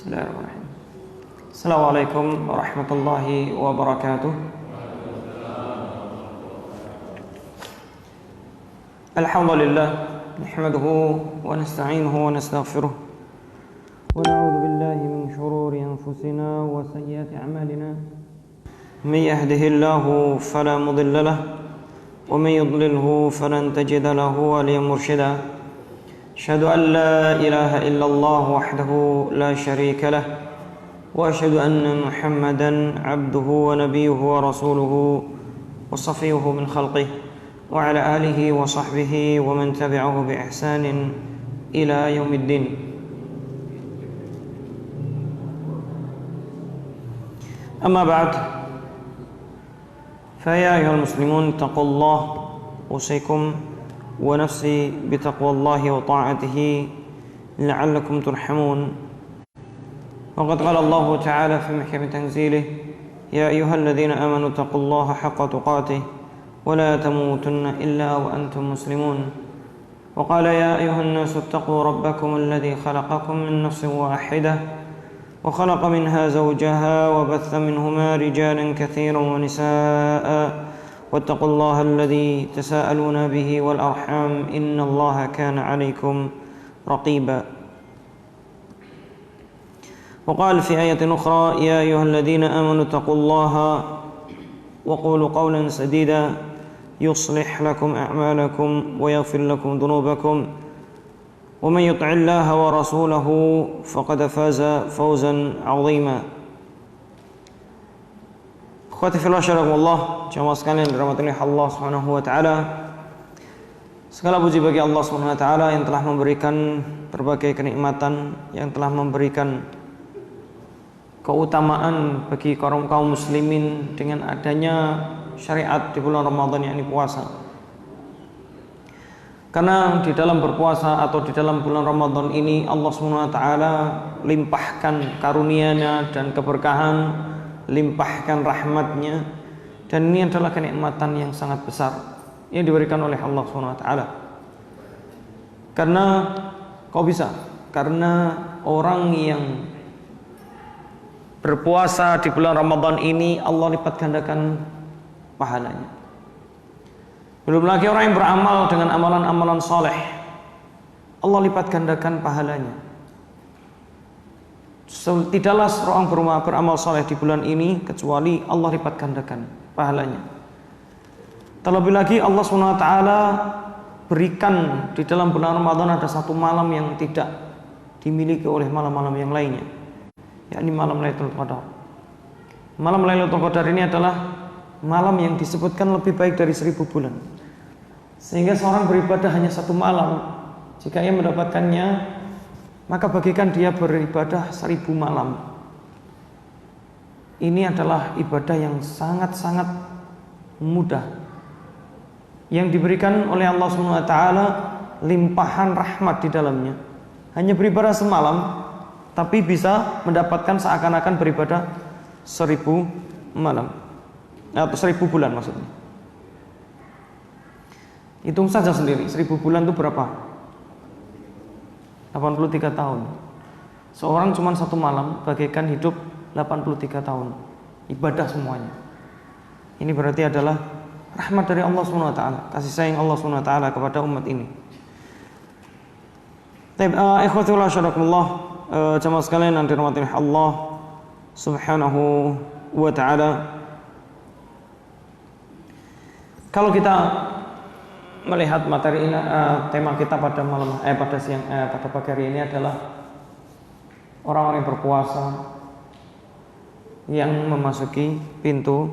Bismillahirrahmanirrahim. Assalamualaikum warahmatullahi wabarakatuh. Alhamdulillah, nahmaduhu wa nasta'inuhu wa nastaghfiruh. Wa na'udzu billahi min shururi anfusina wa sayyiati a'malina. May yahdihillahu fala mudilla lahu wa may yudlilhu falan tajida lahu waliyyan murshida. Asyhadu an la ilaha illallah wahdahu la syarika lah wa asyhadu anna Muhammadan 'abduhu wa nabiyyuhu wa rasuluhu wa safiyuhu min khalqihi wa ala alihi wa sahbihi wa man tabi'ahu bi ihsanin ila yaumiddin. Amma ba'd, fa ya ayyuhal muslimun taqullaha usikum wa nafsi bitaqwallahi wa ta'atihi la'allakum turhamun. Wa qad qala Allah ta'ala fi mahkami tanzilih, ya ayyuhalladzina amanu taqullaha haqqa tuqatih wa la tamutunna illa wa antum muslimun. Wa qala ya ayyuhan nasu ittaqu rabbakum alladhi khalaqakum min nafsin wahidah wa khalaqa minha zawjaha wa batha minhuma rijalan katsiran wa nisaa'a واتقوا الله الذي تساءلون به والأرحام إن الله كان عليكم رقيبا. وقال في آية أخرى يا أيها الذين آمنوا اتقوا الله وقولوا قولا سديدا يصلح لكم أعمالكم ويغفر لكم ذنوبكم ومن يطع الله ورسوله فقد فاز فوزا عظيما. Akhwati fillah syarakumullah, jamaah sekalian dirahmati oleh Allah Subhanahu wa taala. Segala puji bagi Allah Subhanahu wa taala yang telah memberikan berbagai kenikmatan, yang telah memberikan keutamaan bagi kaum muslimin dengan adanya syariat di bulan Ramadan, yakni puasa. Karena di dalam berpuasa atau di dalam bulan Ramadan ini Allah Subhanahu wa taala limpahkan karunia-Nya dan keberkahan, limpahkan rahmatnya, dan ini adalah kenikmatan yang sangat besar yang diberikan oleh Allah SWT. Karena kok bisa? Karena orang yang berpuasa di bulan Ramadan ini Allah lipat gandakan pahalanya. Belum lagi orang yang beramal dengan amalan-amalan soleh, Allah lipat gandakan pahalanya. Tidaklah seorang beramal soleh di bulan ini kecuali Allah lipat gandakan pahalanya. Terlebih lagi Allah SWT berikan di dalam bulan Ramadan ada satu malam yang tidak dimiliki oleh malam-malam yang lainnya, yakni malam Lailatul Qadar. Malam Lailatul Qadar ini adalah malam yang disebutkan lebih baik dari 1000 bulan. Sehingga seorang beribadah hanya satu malam, jika ia mendapatkannya, maka bagikan dia beribadah 1000 malam. Ini adalah ibadah yang sangat-sangat mudah, yang diberikan oleh Allah SWT limpahan rahmat di dalamnya. Hanya beribadah semalam, tapi bisa mendapatkan seakan-akan beribadah 1000 malam, atau 1000 bulan maksudnya. Hitung saja sendiri, 1000 bulan itu berapa? 83 tahun. Seorang cuma satu malam bagaikan hidup 83 tahun ibadah semuanya. Ini berarti adalah rahmat dari Allah SWT, kasih sayang Allah SWT kepada umat ini. Ikhwatillah syarakumullah, jamaah sekalian yang dirahmati Allah Subhanahu wa taala. Kalau kita melihat materi ini, tema kita pada pada pagi hari ini adalah orang-orang yang berpuasa yang memasuki pintu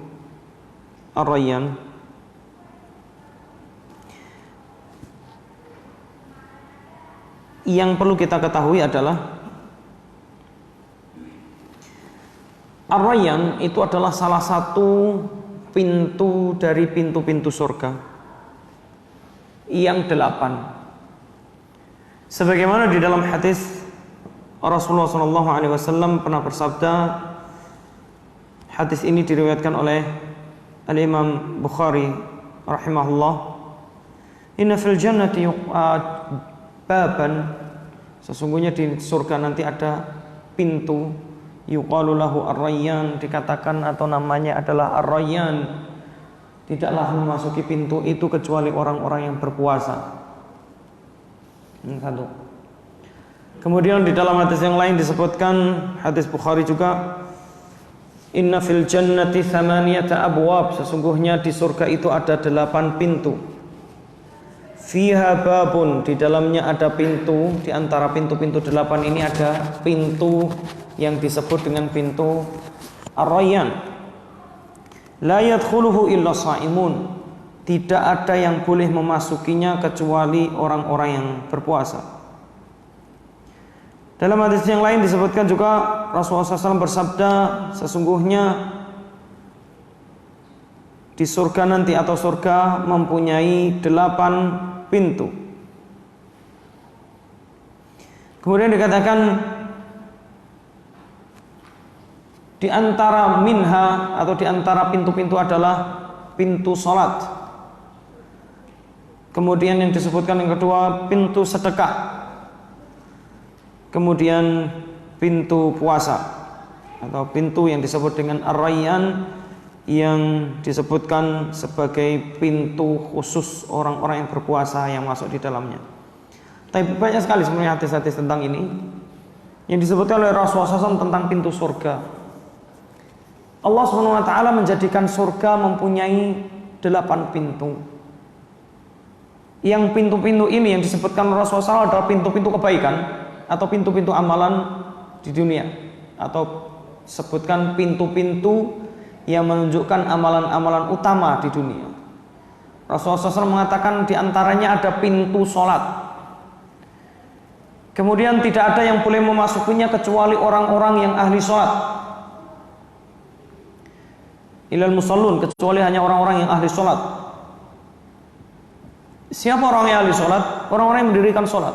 Ar-Rayyan. Yang perlu kita ketahui adalah Ar-Rayyan itu adalah salah satu pintu dari pintu-pintu surga yang 8. Sebagaimana di dalam hadis Rasulullah SAW pernah bersabda, hadis ini diriwayatkan oleh Al-Imam Bukhari rahimahullah, inna fil jannati baban, sesungguhnya di surga nanti ada pintu, yuqalu lahu ar-rayyan, dikatakan atau namanya adalah ar-rayyan. Tidaklah memasuki pintu itu kecuali orang-orang yang berpuasa. Ini satu. Kemudian di dalam hadis yang lain disebutkan, hadis Bukhari juga, inna fil jannati thamaniyata abwab, sesungguhnya di surga itu ada 8 pintu. Fiha babun, di dalamnya ada pintu. Di antara pintu-pintu 8 ini ada pintu yang disebut dengan pintu ar-rayyan. La yadkhuluhu illa shaimun, tidak ada yang boleh memasukinya kecuali orang-orang yang berpuasa. Dalam hadis yang lain disebutkan juga Rasulullah SAW bersabda, sesungguhnya di surga nanti atau surga mempunyai 8 pintu. Kemudian dikatakan di antara minha atau di antara pintu-pintu adalah pintu salat. Kemudian yang disebutkan yang kedua pintu sedekah. Kemudian pintu puasa atau pintu yang disebut dengan ar-rayyan, yang disebutkan sebagai pintu khusus orang-orang yang berpuasa yang masuk di dalamnya. Tapi banyak sekali sebenarnya hadis-hadis tentang ini yang disebutkan oleh Rasulullah SAW tentang pintu surga. Allah SWT menjadikan surga mempunyai 8 pintu. Yang pintu-pintu ini yang disebutkan Rasulullah SAW adalah pintu-pintu kebaikan atau pintu-pintu amalan di dunia, atau sebutkan pintu-pintu yang menunjukkan amalan-amalan utama di dunia. Rasulullah SAW mengatakan di antaranya ada pintu sholat. Kemudian tidak ada yang boleh memasukinya kecuali orang-orang yang ahli sholat. Ilal musallun, kecuali hanya orang-orang yang ahli sholat. Siapa orang yang ahli sholat? Orang-orang yang mendirikan sholat.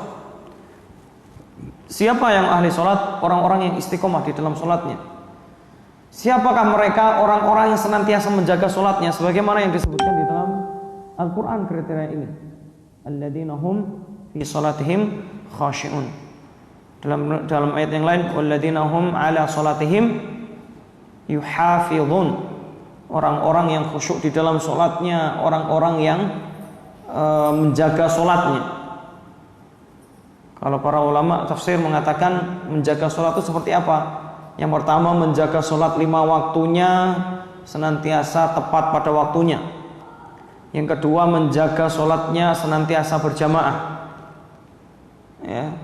Siapa yang ahli sholat? Orang-orang yang istiqomah di dalam sholatnya. Siapakah mereka? Orang-orang yang senantiasa menjaga sholatnya, sebagaimana yang disebutkan di dalam Al-Quran kriteria ini. Alladzina hum fi sholatihim khashi'un. Dalam ayat yang lain, walladzina hum ala sholatihim yuhafidhun. Orang-orang yang khusyuk di dalam sholatnya, orang-orang yang menjaga sholatnya. Kalau para ulama tafsir mengatakan menjaga sholat itu seperti apa? Yang pertama, menjaga sholat 5 waktunya senantiasa tepat pada waktunya. Yang kedua, menjaga sholatnya senantiasa berjamaah. Ya.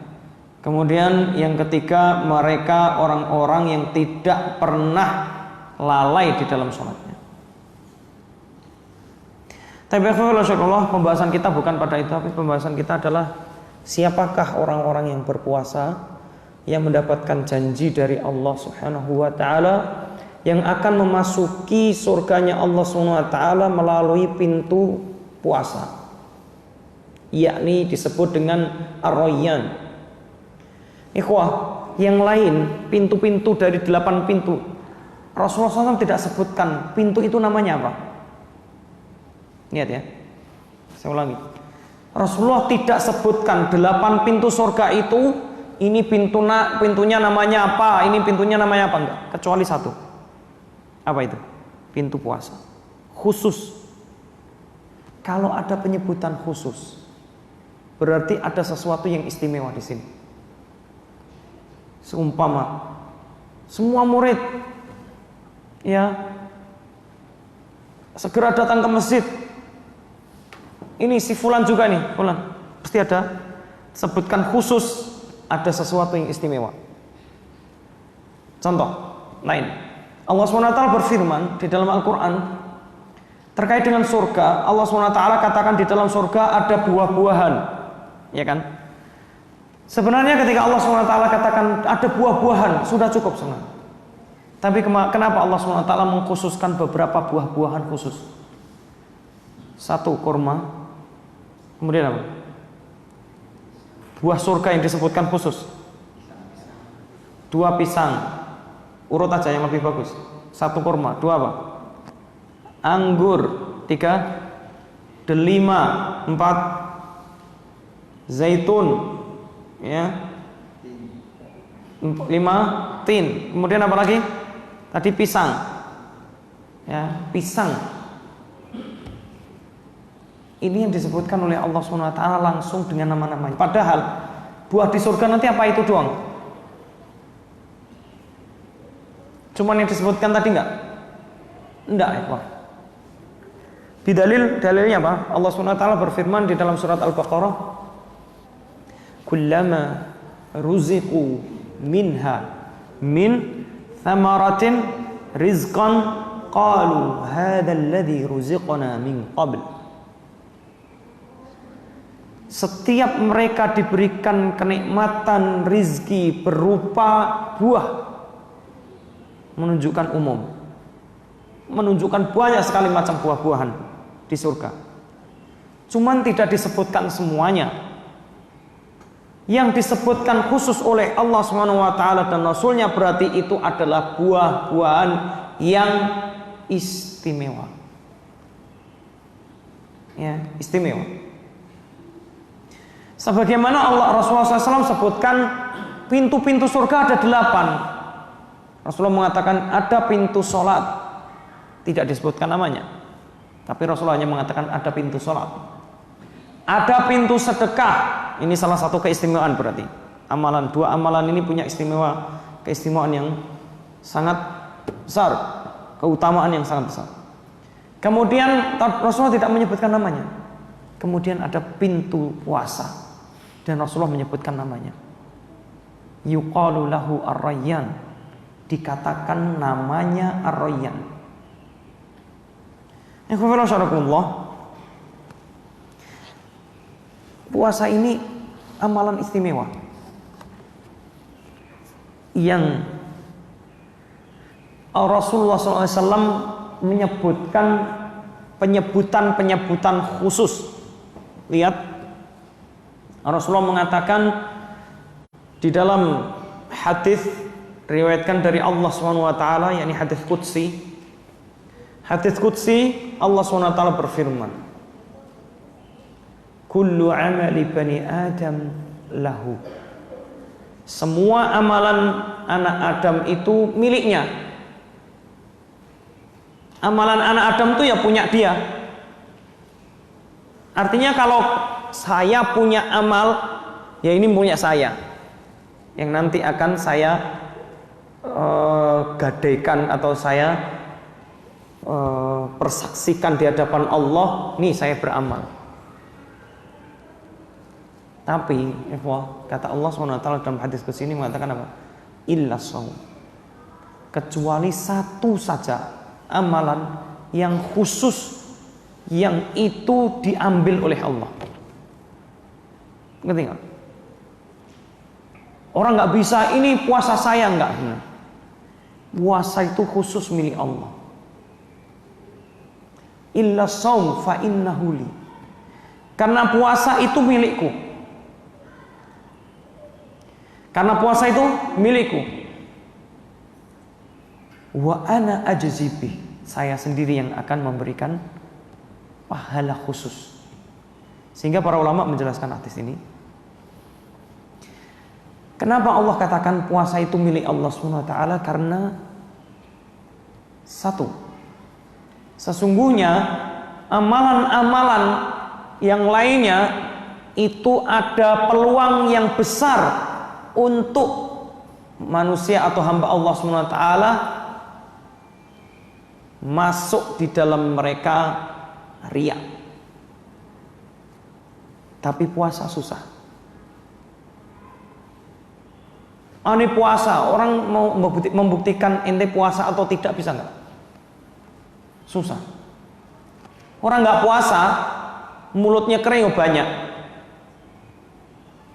Kemudian yang ketiga, mereka orang-orang yang tidak pernah lalai di dalam sholatnya. Tapi insyaallah pembahasan kita bukan pada itu, tapi pembahasan kita adalah siapakah orang-orang yang berpuasa yang mendapatkan janji dari Allah Subhanahu wa taala, yang akan memasuki surganya Allah Subhanahu wa taala melalui pintu puasa, yakni disebut dengan ar-rayyan. Ikhwah, yang lain pintu-pintu dari 8 pintu Rasulullah SAW tidak sebutkan pintu itu namanya apa. Lihat ya, saya ulangi, Rasulullah tidak sebutkan 8 pintu surga itu, ini pintunya namanya apa, ini pintunya namanya apa, enggak, kecuali satu. Apa itu? Pintu puasa khusus. Kalau ada penyebutan khusus, berarti ada sesuatu yang istimewa di sini. Seumpama semua murid ya segera datang ke masjid, ini si fulan juga nih, fulan, pasti ada sebutkan khusus, ada sesuatu yang istimewa. Contoh lain, Allah SWT berfirman di dalam Al-Quran terkait dengan surga. Allah SWT katakan di dalam surga ada buah-buahan, ya kan? Sebenarnya ketika Allah SWT katakan ada buah-buahan sudah cukup senang. Tapi kenapa Allah SWT mengkhususkan beberapa buah-buahan khusus? Satu kurma, kemudian apa? Buah surga yang disebutkan khusus. 2 pisang, urut aja yang lebih bagus. 1 kurma, 2 apa? Anggur, 3 delima, 4 zaitun, ya, 5 tin. Kemudian apa lagi? Tadi pisang. Ya, pisang. Ini yang disebutkan oleh Allah SWT langsung dengan nama-namanya. Padahal buah di surga nanti apa itu doang? Cuman yang disebutkan tadi enggak? Enggak, ya. Dalilnya apa? Allah SWT berfirman di dalam surat Al-Baqarah, "Kullama ruziqu minha min thamaratin rizqan qalu hadzal ladzi ruziqna min qabl." Setiap mereka diberikan kenikmatan rizki berupa buah, menunjukkan umum, menunjukkan banyak sekali macam buah-buahan di surga. Cuman tidak disebutkan semuanya. Yang disebutkan khusus oleh Allah SWT dan Rasulnya berarti itu adalah buah-buahan yang istimewa. Ya, istimewa. Sebagaimana Allah Rasulullah SAW sebutkan pintu-pintu surga ada 8. Rasulullah mengatakan ada pintu sholat, tidak disebutkan namanya, tapi Rasulullah hanya mengatakan ada pintu sholat. Ada pintu sedekah, ini salah satu keistimewaan berarti. Dua amalan ini punya keistimewaan yang sangat besar, keutamaan yang sangat besar. Kemudian Rasulullah tidak menyebutkan namanya. Kemudian ada pintu puasa, dan Rasulullah menyebutkan namanya. Yuqalu lahu ar-rayyan, dikatakan namanya ar-rayyan. Puasa ini amalan istimewa yang Rasulullah SAW menyebutkan penyebutan khusus. Lihat, Rasulullah mengatakan di dalam hadis riwayatkan dari Allah SWT, yakni hadis qudsi. Hadis qudsi, Allah SWT berfirman, "Kullu amali bani Adam lahu." Semua amalan anak Adam itu miliknya. Amalan anak Adam itu ya punya dia. Artinya kalau saya punya amal, ya ini punya saya, yang nanti akan saya gadaikan atau saya persaksikan di hadapan Allah. Nih saya beramal. Tapi kata Allah SWT dalam hadis kesini mengatakan apa? Illa shaum, kecuali satu saja amalan yang khusus, yang itu diambil oleh Allah. Ngerti nggak? Orang nggak bisa, ini puasa saya enggak. Puasa itu khusus milik Allah. Illa shaum fa innahu li, karena puasa itu milikku. Karena puasa itu milikku. Wa ana ajzi bih, saya sendiri yang akan memberikan pahala khusus. Sehingga para ulama menjelaskan hadis ini. Kenapa Allah katakan puasa itu milik Allah SWT? Karena satu, sesungguhnya amalan-amalan yang lainnya itu ada peluang yang besar untuk manusia atau hamba Allah SWT masuk di dalam mereka riya. Tapi puasa susah. Ini puasa, orang mau membuktikan ente puasa atau tidak bisa nggak? Susah. Orang nggak puasa, mulutnya kering banyak.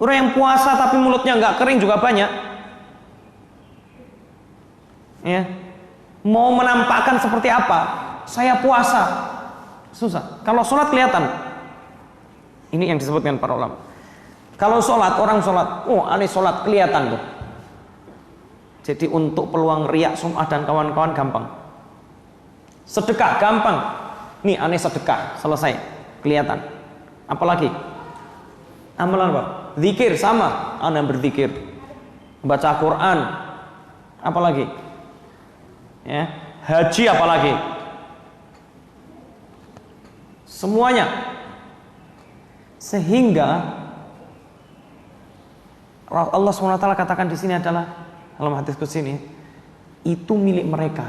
Orang yang puasa tapi mulutnya nggak kering juga banyak. Ya, mau menampakkan seperti apa? Saya puasa, susah. Kalau sholat kelihatan. Ini yang disebutkan para ulama. Kalau sholat, orang sholat, aneh sholat kelihatan tuh. Jadi untuk peluang riak, sum'ah dan kawan-kawan gampang. Sedekah gampang. Nih aneh sedekah, selesai, kelihatan. Apalagi amalan apa? Zikir sama, aneh berzikir. baca Quran, apalagi? Ya, haji apalagi? Semuanya. Sehingga Allah SWT katakan di sini adalah dalam hadis qudsi ini, itu milik mereka.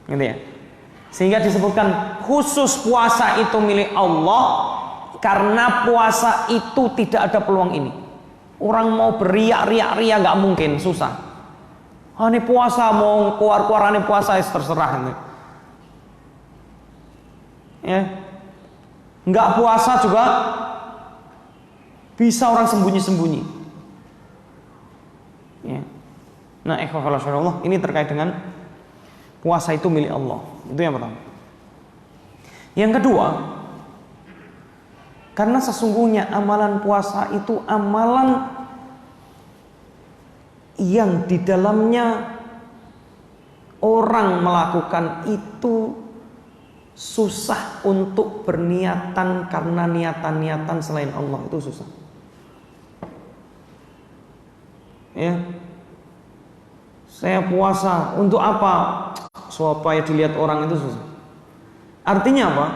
Gitu ya. Sehingga disebutkan khusus puasa itu milik Allah karena puasa itu tidak ada peluang ini. Orang mau beriak-riak nggak mungkin, susah. Ini puasa mau keluar ini puasa terserah. Ya, nggak puasa juga bisa orang sembunyi-sembunyi. Ya. Nah, ikhwah ini terkait dengan puasa itu milik Allah. Itu yang pertama. Yang kedua, karena sesungguhnya amalan puasa itu amalan yang di dalamnya orang melakukan itu susah untuk berniatan karena niatan-niatan selain Allah, itu susah. Ya. Saya puasa untuk apa? Supaya dilihat orang, itu susah. Artinya apa?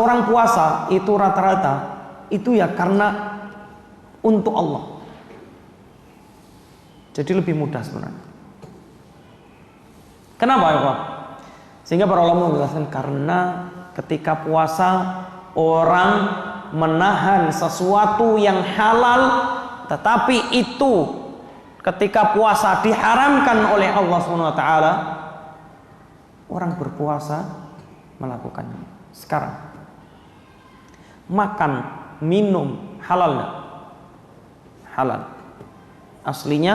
Orang puasa itu rata-rata itu ya karena untuk Allah. Jadi lebih mudah sebenarnya. Kenapa ya Pak? Sehingga para ulama menjelaskan karena ketika puasa orang menahan sesuatu yang halal, tetapi itu ketika puasa diharamkan oleh Allah SWT, orang berpuasa melakukannya. Sekarang makan, minum halal enggak? Halal. Aslinya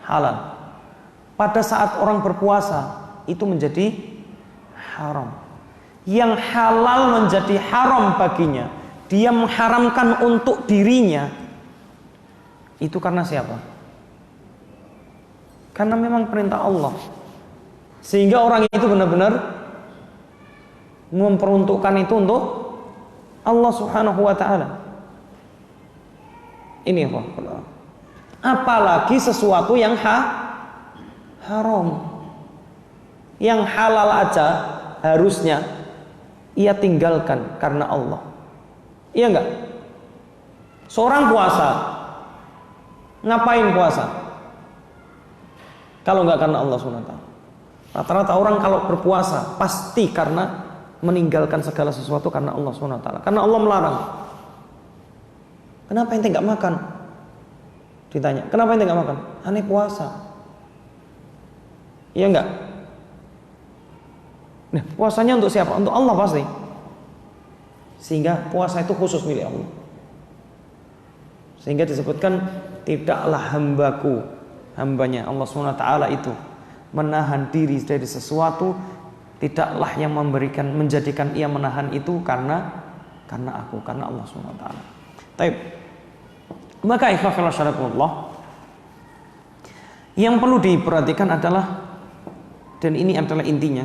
halal. Pada saat orang berpuasa itu menjadi haram. Yang halal menjadi haram baginya, dia mengharamkan untuk dirinya. Itu karena siapa? Karena memang perintah Allah. Sehingga orang itu benar-benar memperuntukkan itu untuk Allah Subhanahu wa taala. Ini apa? Apalagi sesuatu yang haram. Yang halal aja harusnya ia tinggalkan karena Allah. Iya enggak? Seorang puasa, ngapain puasa? Kalau enggak karena Allah SWT. Rata-rata orang kalau berpuasa pasti karena meninggalkan segala sesuatu karena Allah SWT. Karena Allah melarang. Kenapa ente enggak makan? Ditanya, kenapa ente enggak makan? Aneh puasa. Iya enggak? Nah, puasanya untuk siapa? Untuk Allah pasti. Sehingga puasa itu khusus milik Allah. Sehingga disebutkan tidaklah hambanya Allah SWT itu menahan diri dari sesuatu, tidaklah yang menjadikan ia menahan itu karena aku, karena Allah SWT. Baik. Maka ikhwah syarakullah, yang perlu diperhatikan adalah, dan ini adalah intinya,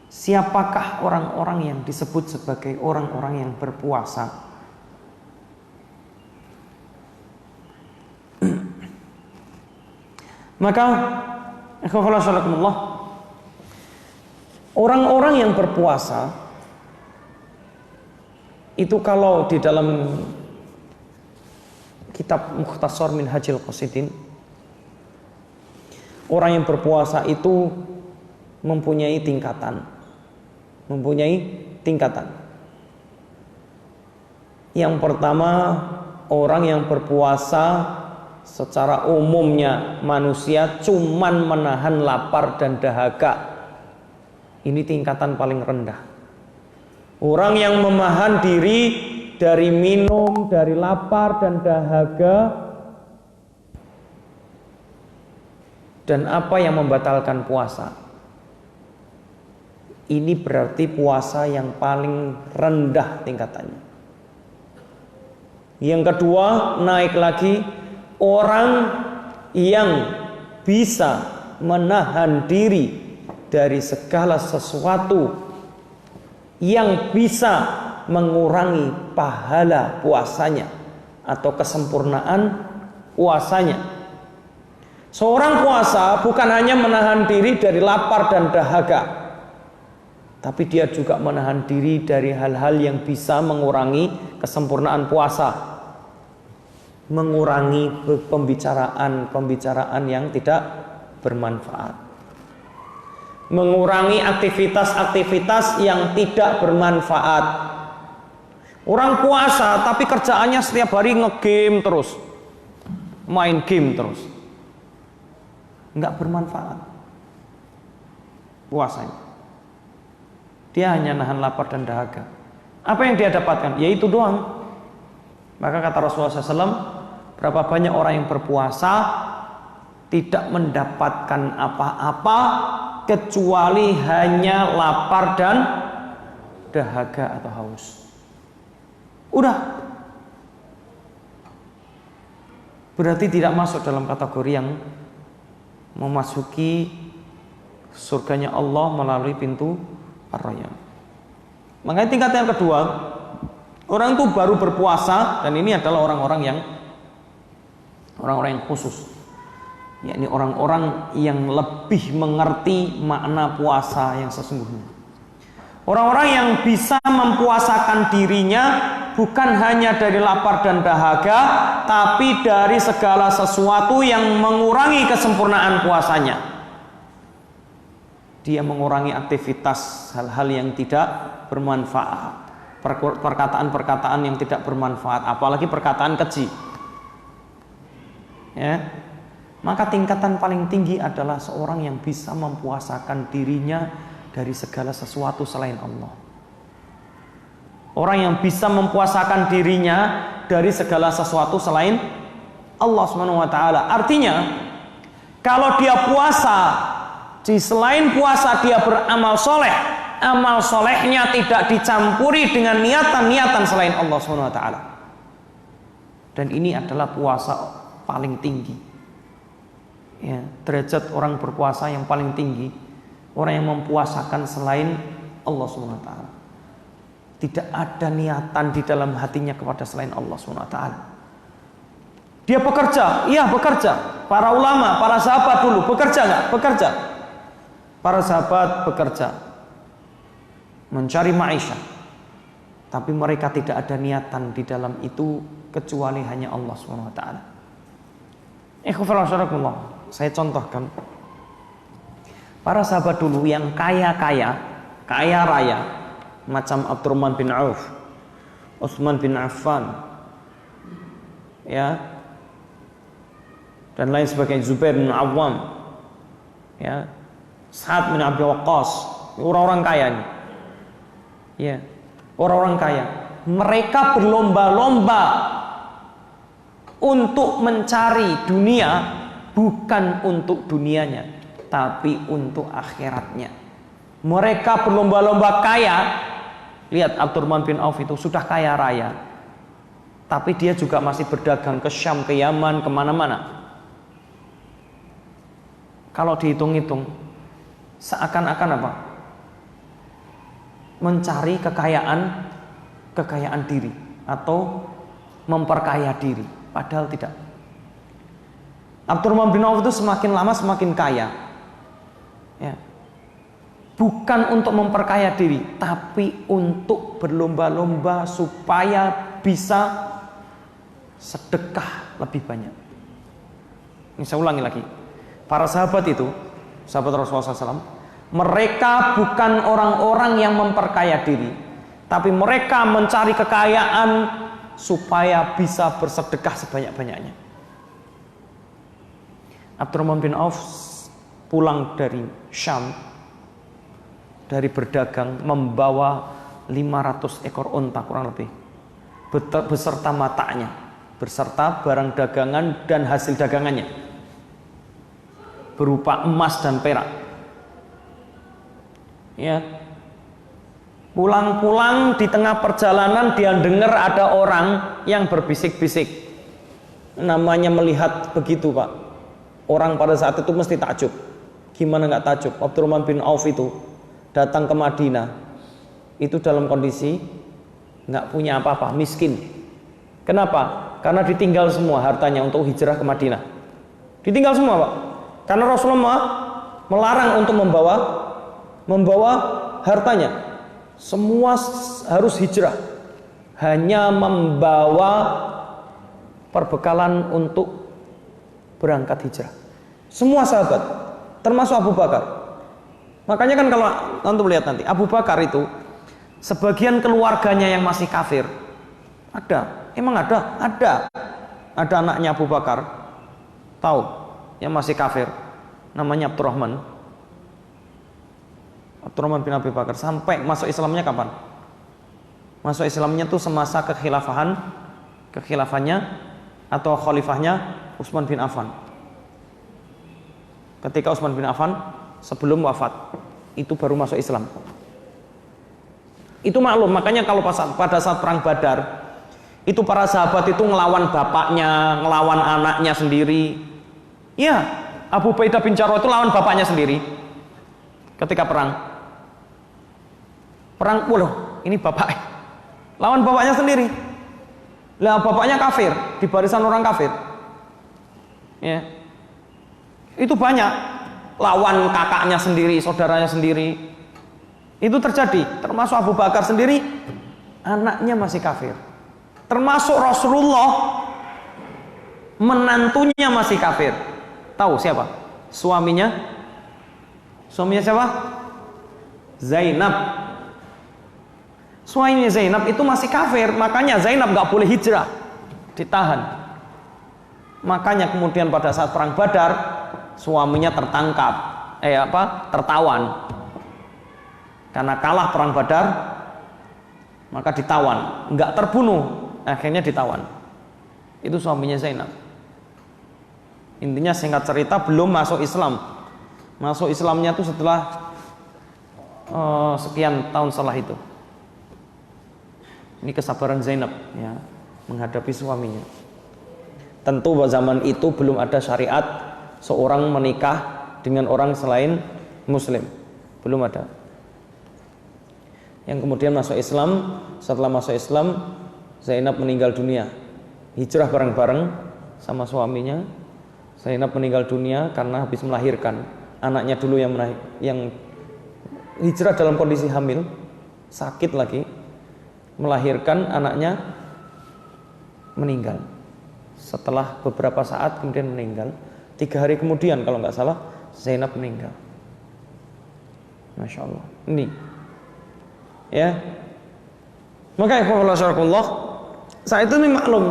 siapakah orang-orang yang disebut sebagai orang-orang yang berpuasa? Maka orang-orang yang berpuasa itu kalau di dalam kitab Mukhtasar Minhajul Qasidin, orang yang berpuasa itu mempunyai tingkatan. Yang pertama, orang yang berpuasa secara umumnya manusia cuman menahan lapar dan dahaga. Ini tingkatan paling rendah. Orang yang menahan diri dari minum, dari lapar dan dahaga, dan apa yang membatalkan puasa. Ini berarti puasa yang paling rendah tingkatannya. Yang kedua, naik lagi, orang yang bisa menahan diri dari segala sesuatu yang bisa mengurangi pahala puasanya. atau kesempurnaan puasanya. Seorang puasa bukan hanya menahan diri dari lapar dan dahaga, tapi dia juga menahan diri dari hal-hal yang bisa mengurangi kesempurnaan puasa, mengurangi pembicaraan yang tidak bermanfaat, mengurangi aktivitas-aktivitas yang tidak bermanfaat. Orang puasa tapi kerjaannya setiap hari nge-game terus, main game terus, nggak bermanfaat puasanya. Dia hanya nahan lapar dan dahaga. Apa yang dia dapatkan? Ya itu doang. Maka kata Rasulullah SAW, berapa banyak orang yang berpuasa tidak mendapatkan apa-apa kecuali hanya lapar dan dahaga atau haus. Udah, berarti tidak masuk dalam kategori yang memasuki surganya Allah melalui pintu Ar-Rayyan. Makanya tingkat yang kedua, orang itu baru berpuasa, dan ini adalah orang-orang yang khusus, yakni orang-orang yang lebih mengerti makna puasa yang sesungguhnya. Orang-orang yang bisa mempuasakan dirinya bukan hanya dari lapar dan dahaga, tapi dari segala sesuatu yang mengurangi kesempurnaan puasanya. Dia mengurangi aktivitas hal-hal yang tidak bermanfaat, perkataan-perkataan yang tidak bermanfaat, apalagi perkataan keji. Ya. Maka tingkatan paling tinggi adalah seorang yang bisa mempuasakan dirinya dari segala sesuatu selain Allah. Orang yang bisa mempuasakan dirinya dari segala sesuatu selain Allah SWT. Artinya, kalau dia puasa, di selain puasa dia beramal soleh, amal solehnya tidak dicampuri dengan niatan-niatan selain Allah SWT. Dan ini adalah puasa paling tinggi. Ya, derajat orang berpuasa yang paling tinggi, orang yang mempuasakan selain Allah SWT. Tidak ada niatan di dalam hatinya kepada selain Allah SWT. Dia bekerja, iya bekerja. Para ulama, para sahabat dulu bekerja nggak? Bekerja. Para sahabat bekerja, mencari maisha, tapi mereka tidak ada niatan di dalam itu kecuali hanya Allah SWT. Saya contohkan para sahabat dulu yang kaya raya, macam Abdurrahman bin Auf, Utsman bin Affan, ya, dan lain sebagainya, Zubair bin Awam, ya, Sa'ad bin Abi Waqqas, orang-orang kaya ini, ya, orang-orang kaya. Mereka berlomba-lomba untuk mencari dunia, bukan untuk dunianya, tapi untuk akhiratnya. Mereka berlomba-lomba kaya. Lihat Abdurrahman bin Auf itu sudah kaya raya, tapi dia juga masih berdagang ke Syam, ke Yaman, kemana-mana. Kalau dihitung-hitung, seakan-akan apa? Mencari kekayaan diri atau memperkaya diri, padahal tidak. Abdurrahman bin Auf itu semakin lama semakin kaya, ya. Bukan untuk memperkaya diri, tapi untuk berlomba-lomba supaya bisa sedekah lebih banyak. Ini saya ulangi lagi. Para sahabat itu, sahabat Rasulullah SAW, mereka bukan orang-orang yang memperkaya diri, tapi mereka mencari kekayaan supaya bisa bersedekah sebanyak-banyaknya. Abdurrahman bin Auf pulang dari Syam, dari berdagang, membawa 500 ekor unta kurang lebih, beserta matanya, beserta barang dagangan dan hasil dagangannya, berupa emas dan perak. Ya, pulang-pulang di tengah perjalanan dia dengar ada orang yang berbisik-bisik. Namanya melihat begitu, Pak. Orang pada saat itu mesti takjub. Gimana nggak takjub? Abdurrahman bin Auf itu datang ke Madinah itu dalam kondisi nggak punya apa-apa, miskin. Kenapa? Karena ditinggal semua hartanya untuk hijrah ke Madinah. Ditinggal semua, Pak. Karena Rasulullah melarang untuk membawa hartanya. Semua harus hijrah. Hanya membawa perbekalan untuk berangkat hijrah. Semua sahabat, termasuk Abu Bakar. Makanya kan kalau antum lihat nanti, Abu Bakar itu sebagian keluarganya yang masih kafir. Ada, emang ada. Ada anaknya Abu Bakar, tahu, yang masih kafir, namanya Abdurrahman bin Abi Bakar. Sampai masuk Islamnya kapan? Masuk Islamnya tuh semasa kekhilafannya atau khalifahnya Utsman bin Affan. Ketika Utsman bin Affan sebelum wafat, itu baru masuk Islam. Itu maklum, makanya kalau pada saat perang Badar, itu para sahabat itu ngelawan bapaknya, ngelawan anaknya sendiri. Iya, Abu Ubaidah bin Jarrah itu lawan bapaknya sendiri. Ketika perang, ini bapak, lawan bapaknya sendiri. Lah bapaknya kafir, di barisan orang kafir. Ya, itu banyak, lawan kakaknya sendiri, saudaranya sendiri. Itu terjadi, termasuk Abu Bakar sendiri, anaknya masih kafir. Termasuk Rasulullah, menantunya masih kafir. Tahu siapa? Suaminya siapa? Zainab. Suaminya Zainab itu masih kafir, makanya Zainab gak boleh hijrah, ditahan. Makanya kemudian pada saat perang Badar, suaminya tertangkap, tertawan. Karena kalah perang Badar, maka ditawan, nggak terbunuh, akhirnya ditawan. Itu suaminya Zainab. Intinya singkat cerita, belum masuk Islam. Masuk Islamnya itu setelah sekian tahun setelah itu. Ini kesabaran Zainab ya, menghadapi suaminya. Tentu pada zaman itu belum ada syariat seorang menikah dengan orang selain Muslim, belum ada. Yang kemudian masuk Islam, setelah masuk Islam, Zainab meninggal dunia. Hijrah bareng-bareng sama suaminya. Zainab meninggal dunia karena habis melahirkan. Anaknya dulu yang hijrah dalam kondisi hamil, sakit lagi, melahirkan, anaknya meninggal. Setelah beberapa saat kemudian meninggal. 3 hari kemudian kalau nggak salah, Zainab meninggal. Masya Allah. Ini ya, maka saat itu nih maklum,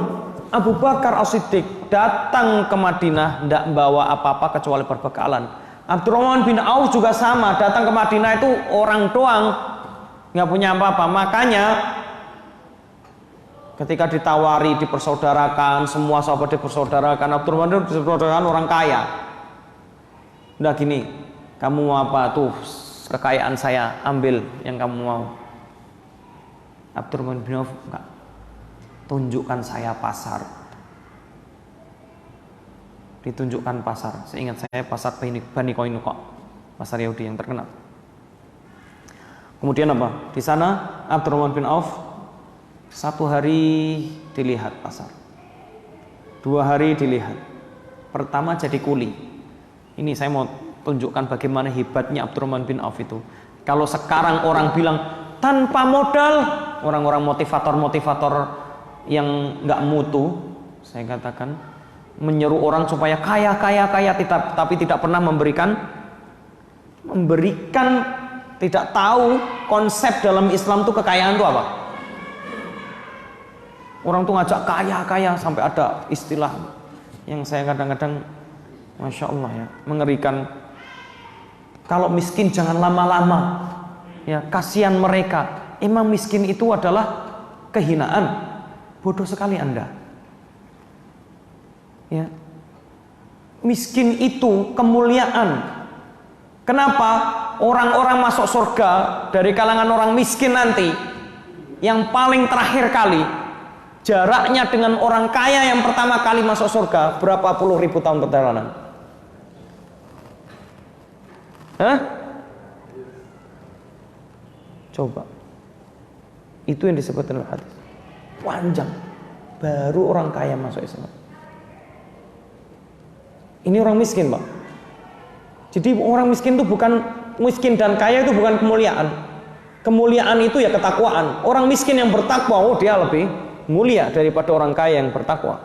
Abu Bakar As-Siddiq datang ke Madinah tidak membawa apa-apa kecuali perbekalan. Abdurrahman bin Auf juga sama, datang ke Madinah itu orang doang, nggak punya apa-apa. Makanya ketika ditawari dipersaudarakan, semua sahabat dipersaudarakan, Abdurrahman itu dipersaudarakan orang kaya. Udah gini, kamu mau apa tuh, kekayaan saya ambil yang kamu mau. Abdurrahman bin Auf enggak, tunjukkan saya pasar. Ditunjukkan pasar. Seingat saya pasar Bani Qainuqa, pasar Yahudi yang terkenal. Kemudian apa? Di sana Abdurrahman bin Auf 1 hari dilihat pasar, 2 hari dilihat. Pertama jadi kuli. Ini saya mau tunjukkan bagaimana hebatnya Abdurrahman bin Auf itu. Kalau sekarang orang bilang tanpa modal, orang-orang motivator yang nggak mutu, saya katakan, menyeru orang supaya kaya, tapi tidak pernah memberikan, tidak tahu konsep dalam Islam tuh kekayaan itu apa. Orang tuh ngajak kaya sampai ada istilah yang saya kadang-kadang, masya Allah ya, mengerikan. Kalau miskin jangan lama-lama. Ya, kasihan mereka. Emang miskin itu adalah kehinaan. Bodoh sekali Anda. Ya. Miskin itu kemuliaan. Kenapa? Orang-orang masuk surga dari kalangan orang miskin nanti, yang paling terakhir kali, jaraknya dengan orang kaya yang pertama kali masuk surga berapa puluh ribu tahun perjalanan? Hah? Coba. Itu yang disebut dalam hadis. Panjang. baru orang kaya masuk Islam. Ini orang miskin, Pak. Jadi orang miskin itu bukan, miskin dan kaya itu bukan kemuliaan. Kemuliaan itu ya ketakwaan. Orang miskin yang bertakwa, oh dia lebih mulia daripada orang kaya yang bertakwa.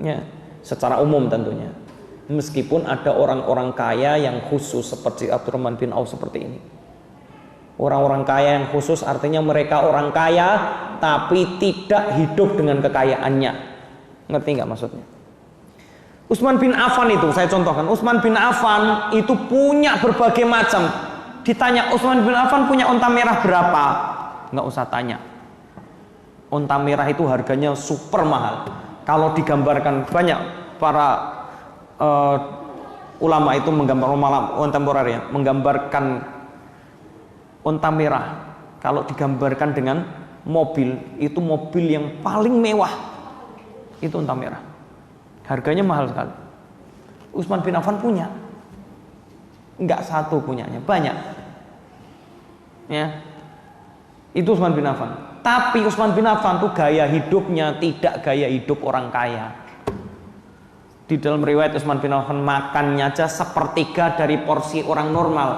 Ya, secara umum tentunya. Meskipun ada orang-orang kaya yang khusus seperti Abdurrahman bin Auf seperti ini. Orang-orang kaya yang khusus artinya mereka orang kaya tapi tidak hidup dengan kekayaannya. Ngerti nggak maksudnya? Utsman bin Affan itu saya contohkan. Utsman bin Affan itu punya berbagai macam. Ditanya Utsman bin Affan punya unta merah berapa? Nggak usah tanya. Unta merah itu harganya super mahal. Kalau digambarkan banyak para ulama itu menggambar kontemporer ya, menggambarkan unta merah kalau digambarkan dengan mobil, itu mobil yang paling mewah itu unta merah, harganya mahal sekali. Utsman bin Affan punya, enggak satu punyanya, banyak ya, itu Utsman bin Affan. Tapi Utsman bin Affan tuh gaya hidupnya tidak gaya hidup orang kaya. Di dalam riwayat Utsman bin Affan makannya aja sepertiga dari porsi orang normal.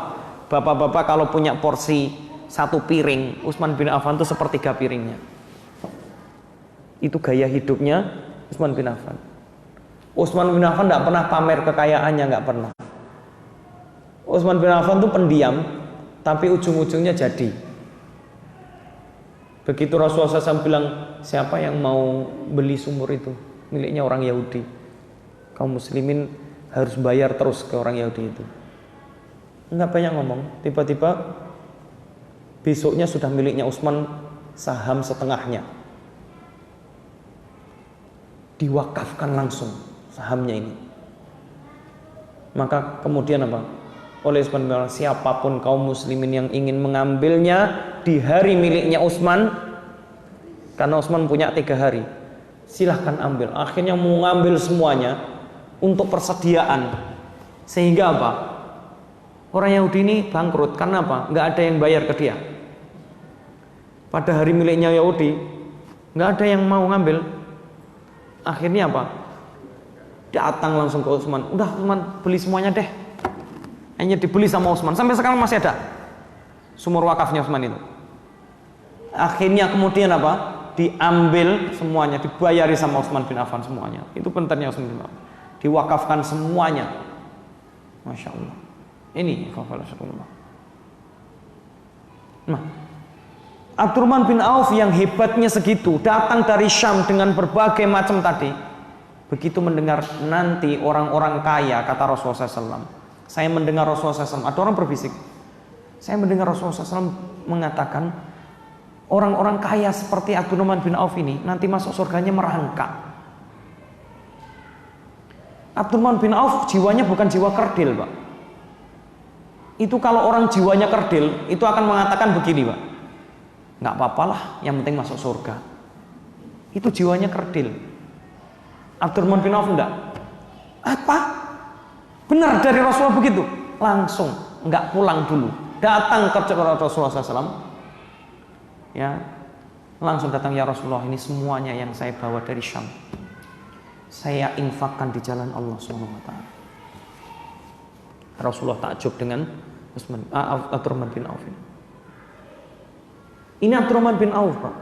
Bapak-bapak kalau punya porsi satu piring, Utsman bin Affan itu sepertiga piringnya. Itu gaya hidupnya Utsman bin Affan. Utsman bin Affan tidak pernah pamer kekayaannya, nggak pernah. Utsman bin Affan itu pendiam, tapi ujung-ujungnya jadi. Begitu Rasulullah SAW bilang, siapa yang mau beli sumur itu? Miliknya orang Yahudi. Kaum muslimin harus bayar terus ke orang Yahudi itu. Enggak banyak ngomong, tiba-tiba besoknya sudah miliknya Utsman, saham setengahnya diwakafkan langsung sahamnya ini. Maka kemudian apa? Oleh Utsman bin Affan, siapapun kaum muslimin yang ingin mengambilnya di hari miliknya Utsman, karena Utsman punya 3 hari, silahkan ambil. Akhirnya mau ngambil semuanya untuk persediaan, sehingga apa? Orang Yahudi ini bangkrut karena apa? Nggak ada yang bayar ke dia. Pada hari miliknya Yahudi, nggak ada yang mau ngambil. Akhirnya apa? Datang langsung ke Utsman. Udah Utsman beli semuanya deh. Hanya dibeli sama Utsman. Sampai sekarang masih ada sumur wakafnya Utsman itu. Akhirnya kemudian apa? Diambil semuanya, dibayari sama Utsman bin Affan semuanya. Itu pentingnya Utsman bin Affan. Diwakafkan semuanya. Masya Allah. Ini Rasulullah. Nah, Abdurrahman bin Auf yang hebatnya segitu, datang dari Syam dengan berbagai macam tadi. Begitu mendengar nanti orang-orang kaya, kata Rasulullah SAW. Saya mendengar Rasulullah SAW, ada orang berbisik. Saya mendengar Rasulullah SAW mengatakan, orang-orang kaya seperti Abdurrahman bin Auf ini nanti masuk surganya merangkak. Abdurrahman bin Auf jiwanya bukan jiwa kerdil, Pak. Itu kalau orang jiwanya kerdil, itu akan mengatakan begini, Pak. Nggak apa-apalah, yang penting masuk surga. Itu jiwanya kerdil. Abdurrahman bin Auf enggak. Apa? Benar dari Rasulullah begitu. Langsung, nggak pulang dulu. Datang ke Rasulullah SAW. Ya, langsung datang, ya Rasulullah, ini semuanya yang saya bawa dari Syam, saya infakkan di jalan Allah SWT. Rasulullah takjub dengan Abdurrahman bin Auf. Ini Abdurrahman bin Auf, Pak.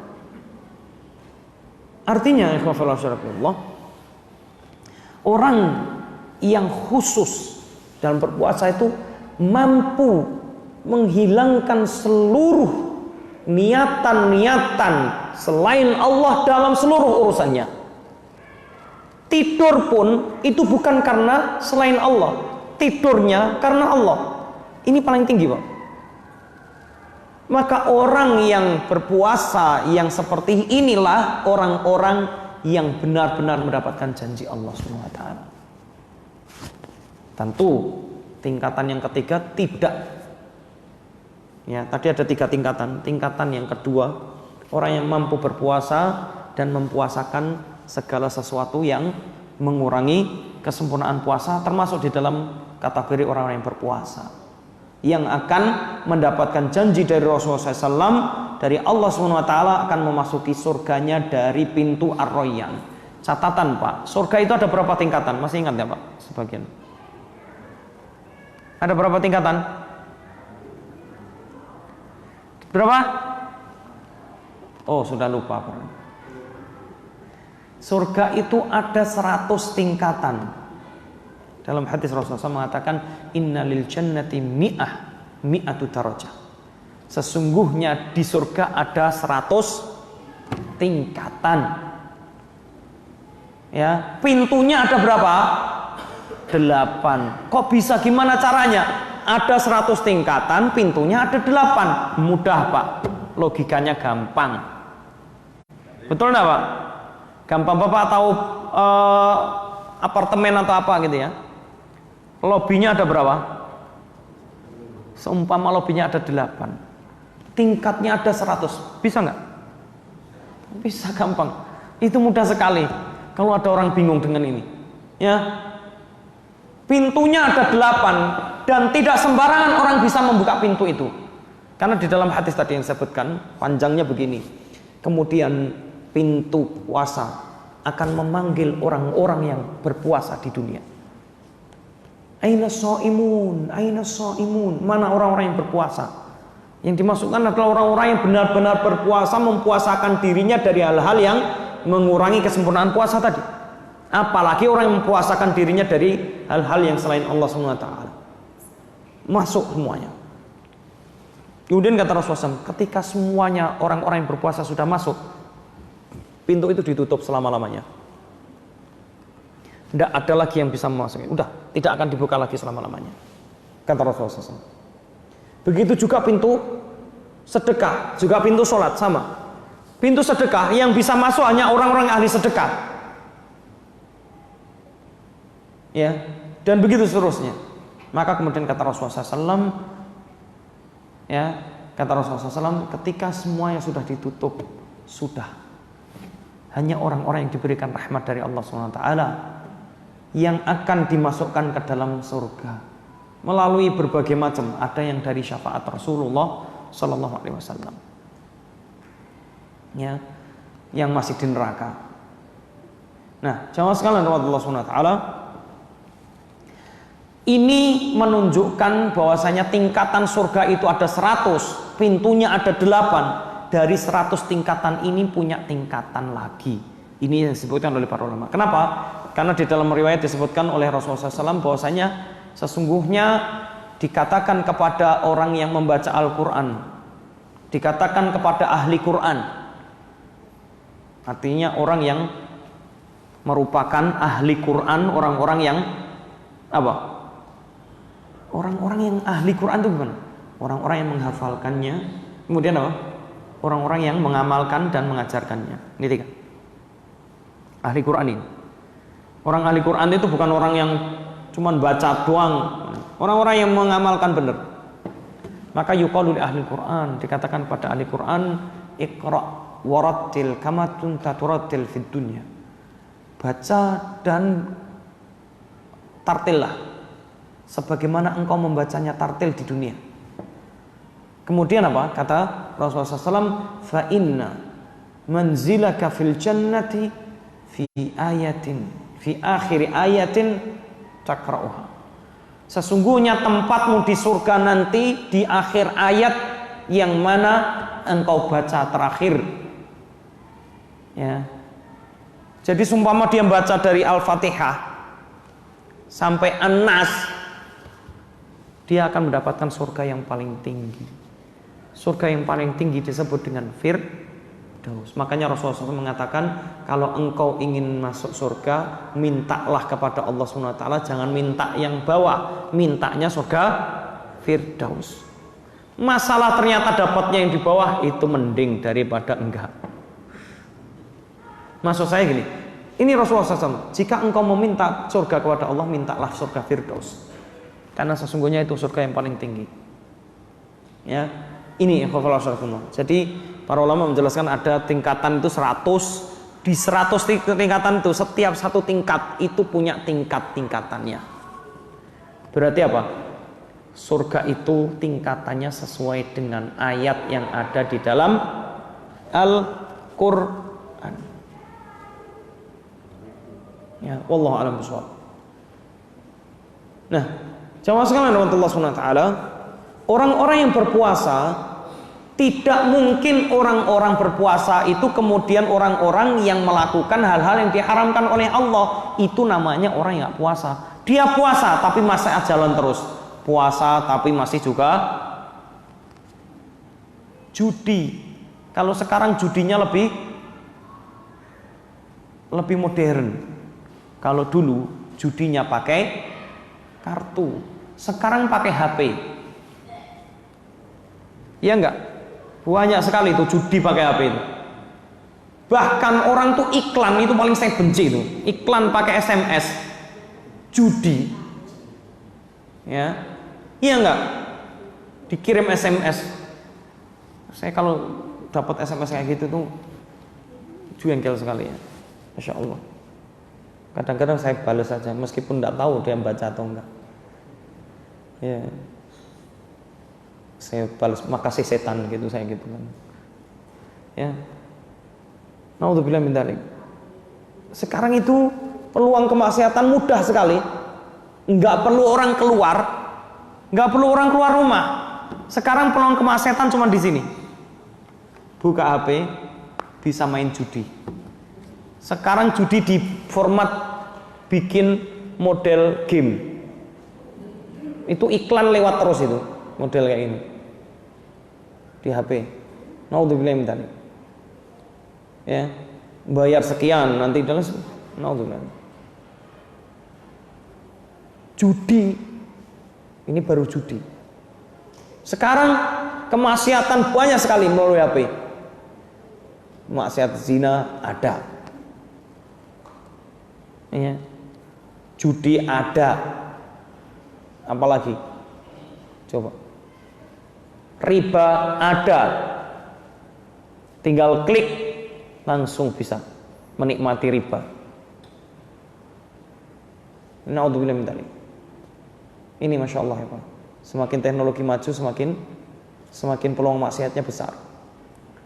Artinya, orang yang khusus dalam berpuasa itu mampu menghilangkan seluruh niatan-niatan selain Allah dalam seluruh urusannya. Tidur pun itu bukan karena selain Allah, tidurnya karena Allah. Ini paling tinggi, Pak. Maka orang yang berpuasa yang seperti inilah orang-orang yang benar-benar mendapatkan janji Allah SWT. Tentu tingkatan yang ketiga tidak. Ya, tadi ada 3 tingkatan. Tingkatan yang kedua, orang yang mampu berpuasa dan mempuasakan segala sesuatu yang mengurangi kesempurnaan puasa, termasuk di dalam kategori orang-orang yang berpuasa, yang akan mendapatkan janji dari Rasulullah SAW dari Allah SWT akan memasuki surganya dari pintu Ar-Rayyan. Catatan Pak, surga itu ada berapa tingkatan? Masih ingat ya Pak? Sebagian. Ada berapa tingkatan? Berapa? Oh, sudah lupa. Surga itu ada 100 tingkatan. Dalam hadis Rasulullah SAW mengatakan, innalil jannati mi'atu darajah. Sesungguhnya di surga ada 100 tingkatan. Ya, pintunya ada berapa? 8. Kok bisa, gimana caranya? Ada 100 tingkatan, pintunya ada 8. Mudah Pak, logikanya gampang. Betul enggak Pak? Gampang Bapak tahu apartemen atau apa gitu ya? Lobinya ada berapa? Seumpama lobinya ada 8, tingkatnya ada 100, bisa nggak? Bisa, gampang. Itu mudah sekali. Kalau ada orang bingung dengan ini, ya, pintunya ada 8 dan tidak sembarangan orang bisa membuka pintu itu. Karena di dalam hadis tadi yang saya sebutkan, panjangnya begini. Kemudian pintu puasa akan memanggil orang-orang yang berpuasa di dunia. Aina shaimun, aina shaimun. Mana orang-orang yang berpuasa? Yang dimasukkan adalah orang-orang yang benar-benar berpuasa, mempuasakan dirinya dari hal-hal yang mengurangi kesempurnaan puasa tadi. Apalagi orang yang mempuasakan dirinya dari hal-hal yang selain Allah SWT. Masuk semuanya. Kemudian kata Rasulullah SAW, ketika semuanya orang-orang yang berpuasa sudah masuk, pintu itu ditutup selama-lamanya. Tidak ada lagi yang bisa memasuki. Udah, tidak akan dibuka lagi selama-lamanya. Kata Rasulullah SAW. Begitu juga pintu sedekah, juga pintu sholat, sama. Pintu sedekah yang bisa masuk hanya orang-orang ahli sedekah. Ya, dan begitu seterusnya. Maka kemudian kata Rasulullah SAW, ya, kata Rasulullah SAW, ketika semuanya sudah ditutup, sudah hanya orang-orang yang diberikan rahmat dari Allah SWT yang akan dimasukkan ke dalam surga melalui berbagai macam. Ada yang dari syafaat Rasulullah SAW, ya, yang masih di neraka. Nah, jamaah sekalian Allah SWT, ini menunjukkan bahwasanya tingkatan surga itu ada 100, pintunya ada 8. Dari 100 tingkatan ini punya tingkatan lagi. Ini yang disebutkan oleh para ulama. Kenapa? Karena di dalam riwayat disebutkan oleh Rasulullah SAW bahwasanya sesungguhnya dikatakan kepada orang yang membaca Al-Quran, dikatakan kepada ahli Quran, artinya orang yang merupakan ahli Quran, orang-orang yang apa? Orang-orang yang ahli Quran itu gimana? Orang-orang yang menghafalkannya, kemudian apa? Orang-orang yang mengamalkan dan mengajarkannya. Ini 3. Ahli Quran ini. Orang ahli Quran itu bukan orang yang cuman baca doang, orang-orang yang mengamalkan benar. Maka yuqalu li ahli Quran, dikatakan pada ahli Quran, iqra warattil kama kunta turattil fid dunya. Baca dan tartillah sebagaimana engkau membacanya tartil di dunia. Kemudian apa? Kata Rasulullah SAW, fa inna manzilaka fil jannati fi ayatin, fi akhir ayatin takra'uha. Sesungguhnya tempatmu di surga nanti di akhir ayat yang mana engkau baca terakhir. Ya. Jadi sumpama dia baca dari Al-Fatihah sampai An-Nas, dia akan mendapatkan surga yang paling tinggi. Surga yang paling tinggi disebut dengan Firdaus. Makanya Rasulullah SAW mengatakan, kalau engkau ingin masuk surga, mintalah kepada Allah SWT, jangan minta yang bawah, mintanya surga Firdaus. Masalah ternyata dapatnya yang di bawah itu mending daripada enggak. Maksud saya gini, ini Rasulullah SAW, jika engkau meminta surga kepada Allah, mintalah surga Firdaus, karena sesungguhnya itu surga yang paling tinggi. Ya, ini jadi para ulama menjelaskan ada tingkatan itu 100. Di 100 tingkatan itu, setiap satu tingkat itu punya tingkat-tingkatannya. Berarti apa? surga itu tingkatannya sesuai dengan ayat yang ada di dalam Al-Qur'an. Ya, wallahu a'lam bishawab. Nah, jamaah sekalian Allah Subhanahu wa taala, orang-orang yang berpuasa, tidak mungkin orang-orang berpuasa itu kemudian orang-orang yang melakukan hal-hal yang diharamkan oleh Allah. Itu namanya orang yang gak puasa. Dia puasa tapi masih jalan terus. Puasa tapi masih juga judi. Kalau sekarang judinya lebih modern. Kalau dulu judinya pakai kartu, sekarang pakai HP. Iya enggak? Banyak sekali itu judi pakai HP itu. Bahkan orang tuh iklan itu paling saya benci itu. Iklan pakai SMS judi. Ya. Iya enggak? Dikirim SMS. Saya kalau dapat SMS kayak gitu tuh jengkel sekali ya. Masya Allah. Kadang-kadang saya balas saja meskipun tidak tahu dia baca atau enggak. Ya. Saya balas makasih setan gitu, saya gitu kan. Ya. Naudzubillah min dzalik. Sekarang itu peluang kemaksiatan mudah sekali. Enggak perlu orang keluar. Enggak perlu orang keluar rumah. Sekarang peluang kemaksiatan cuma di sini. Buka HP bisa main judi. Sekarang judi di format bikin model game. Itu iklan lewat terus itu, model kayak ini. Di HP. Naudzubillah min dzalik. Ya. Bayar sekian nanti dalam naudzubillah. Judi. Ini baru judi. Sekarang kemaksiatan banyak sekali melalui HP. Maksiat zina ada. Ya. Judi ada. Apalagi? Coba. Riba ada. Tinggal klik langsung bisa menikmati riba. Naudzubillah min dzalik. Ini Masya Allah ya Pak. Semakin teknologi maju semakin peluang maksiatnya besar.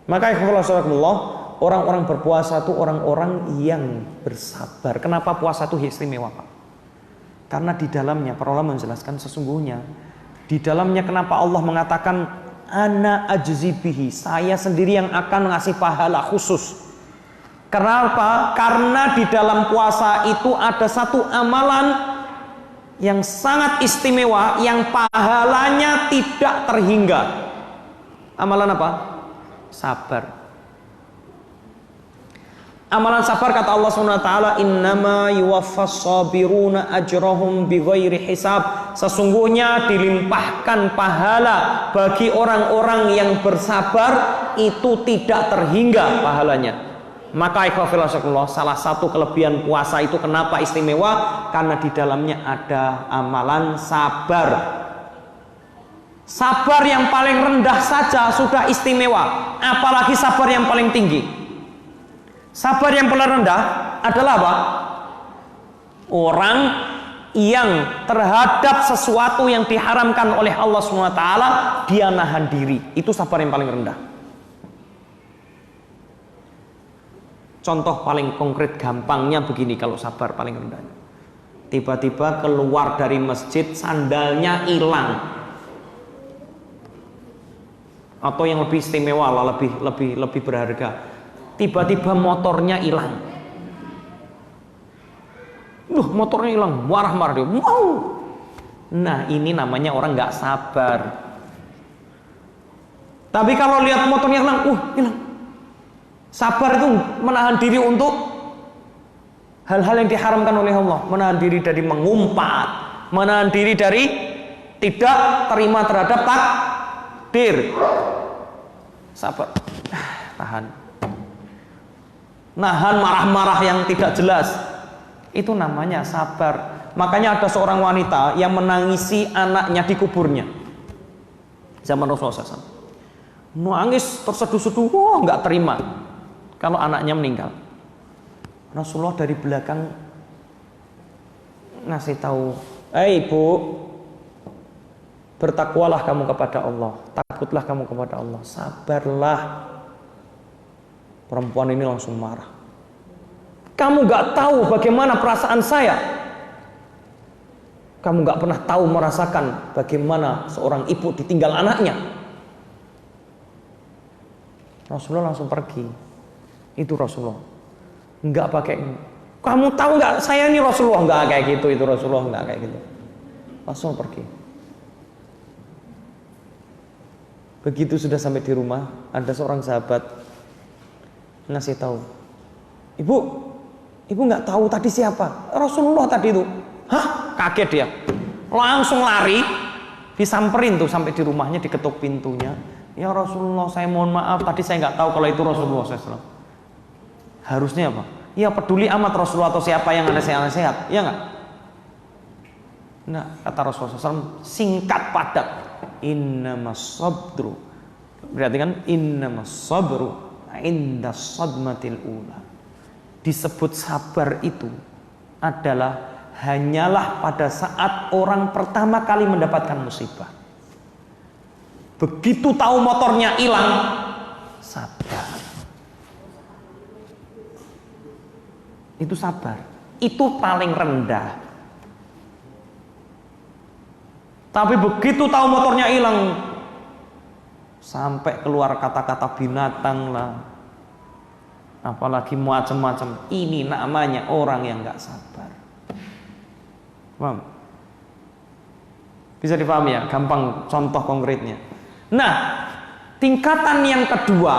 Maka ikhwallah, orang-orang berpuasa itu orang-orang yang bersabar. Kenapa puasa itu istimewa Pak? Karena di dalamnya para ulama menjelaskan sesungguhnya di dalamnya kenapa Allah mengatakan ana ajzi bihi, saya sendiri yang akan ngasih pahala khusus. Kenapa? Karena di dalam puasa itu ada satu amalan yang sangat istimewa yang pahalanya tidak terhingga. Amalan apa? Sabar. Amalan sabar kata Allah Subhanahu wa taala, "Innama yuwaffas sabiruna ajrahum bighairi hisab." Sesungguhnya dilimpahkan pahala bagi orang-orang yang bersabar itu tidak terhingga pahalanya. Maka ikhwafillah, salah satu kelebihan puasa itu kenapa istimewa? Karena di dalamnya ada amalan sabar. Sabar yang paling rendah saja sudah istimewa, apalagi sabar yang paling tinggi. Sabar yang paling rendah adalah apa? Orang yang terhadap sesuatu yang diharamkan oleh Allah SWT, dia nahan diri. Itu sabar yang paling rendah. Contoh paling konkret gampangnya begini kalau sabar paling rendah. Tiba-tiba keluar dari masjid sandalnya hilang. Atau yang lebih istimewa lah, lebih berharga. Tiba-tiba motornya hilang. Motornya hilang, marah-marah dia. Wow. Nah, ini namanya orang nggak sabar. Tapi kalau lihat motornya hilang, hilang. Sabar itu menahan diri untuk hal-hal yang diharamkan oleh Allah, menahan diri dari mengumpat, menahan diri dari tidak terima terhadap takdir. Sabar, tahan. Nahan marah-marah yang tidak jelas. Itu namanya sabar. Makanya ada seorang wanita yang menangisi anaknya di kuburnya. Zaman Rasulullah SAW. Nangis terseduh-seduh, nggak terima kalau anaknya meninggal. Rasulullah dari belakang ngasih tahu, "Ibu, bertakwalah kamu kepada Allah, takutlah kamu kepada Allah, sabarlah. Perempuan ini langsung marah. Kamu gak tahu bagaimana perasaan saya. Kamu gak pernah tahu merasakan bagaimana seorang ibu ditinggal anaknya. Rasulullah langsung pergi. Itu Rasulullah. Enggak pakai, kamu tahu gak saya ini Rasulullah. Enggak kayak gitu, itu Rasulullah enggak kayak gitu. Langsung pergi. Begitu sudah sampai di rumah, ada seorang sahabat ngasih tahu, ibu nggak tahu tadi siapa? Rasulullah tadi itu. Hah? Kaget dia. Langsung lari, disamperin tuh sampai di rumahnya, diketuk pintunya. Ya Rasulullah, saya mohon maaf tadi saya nggak tahu kalau itu Rasulullah SAW. Harusnya apa? Ya peduli amat Rasulullah atau siapa yang ada sehat, ya nggak? Nah, kata Rasulullah SAW singkat padat. Innamas sabru. Berarti kan innamas sabru inda sadmatil ula. Disebut sabar itu adalah hanyalah pada saat orang pertama kali mendapatkan musibah. Begitu tahu motornya hilang, sabar. Itu sabar. Itu paling rendah. Tapi begitu tahu motornya hilang, sampai keluar kata-kata binatang lah, apalagi macam-macam. Ini namanya orang yang nggak sabar. Paham? Bisa dipahami ya? Gampang contoh konkretnya. Nah, tingkatan yang kedua,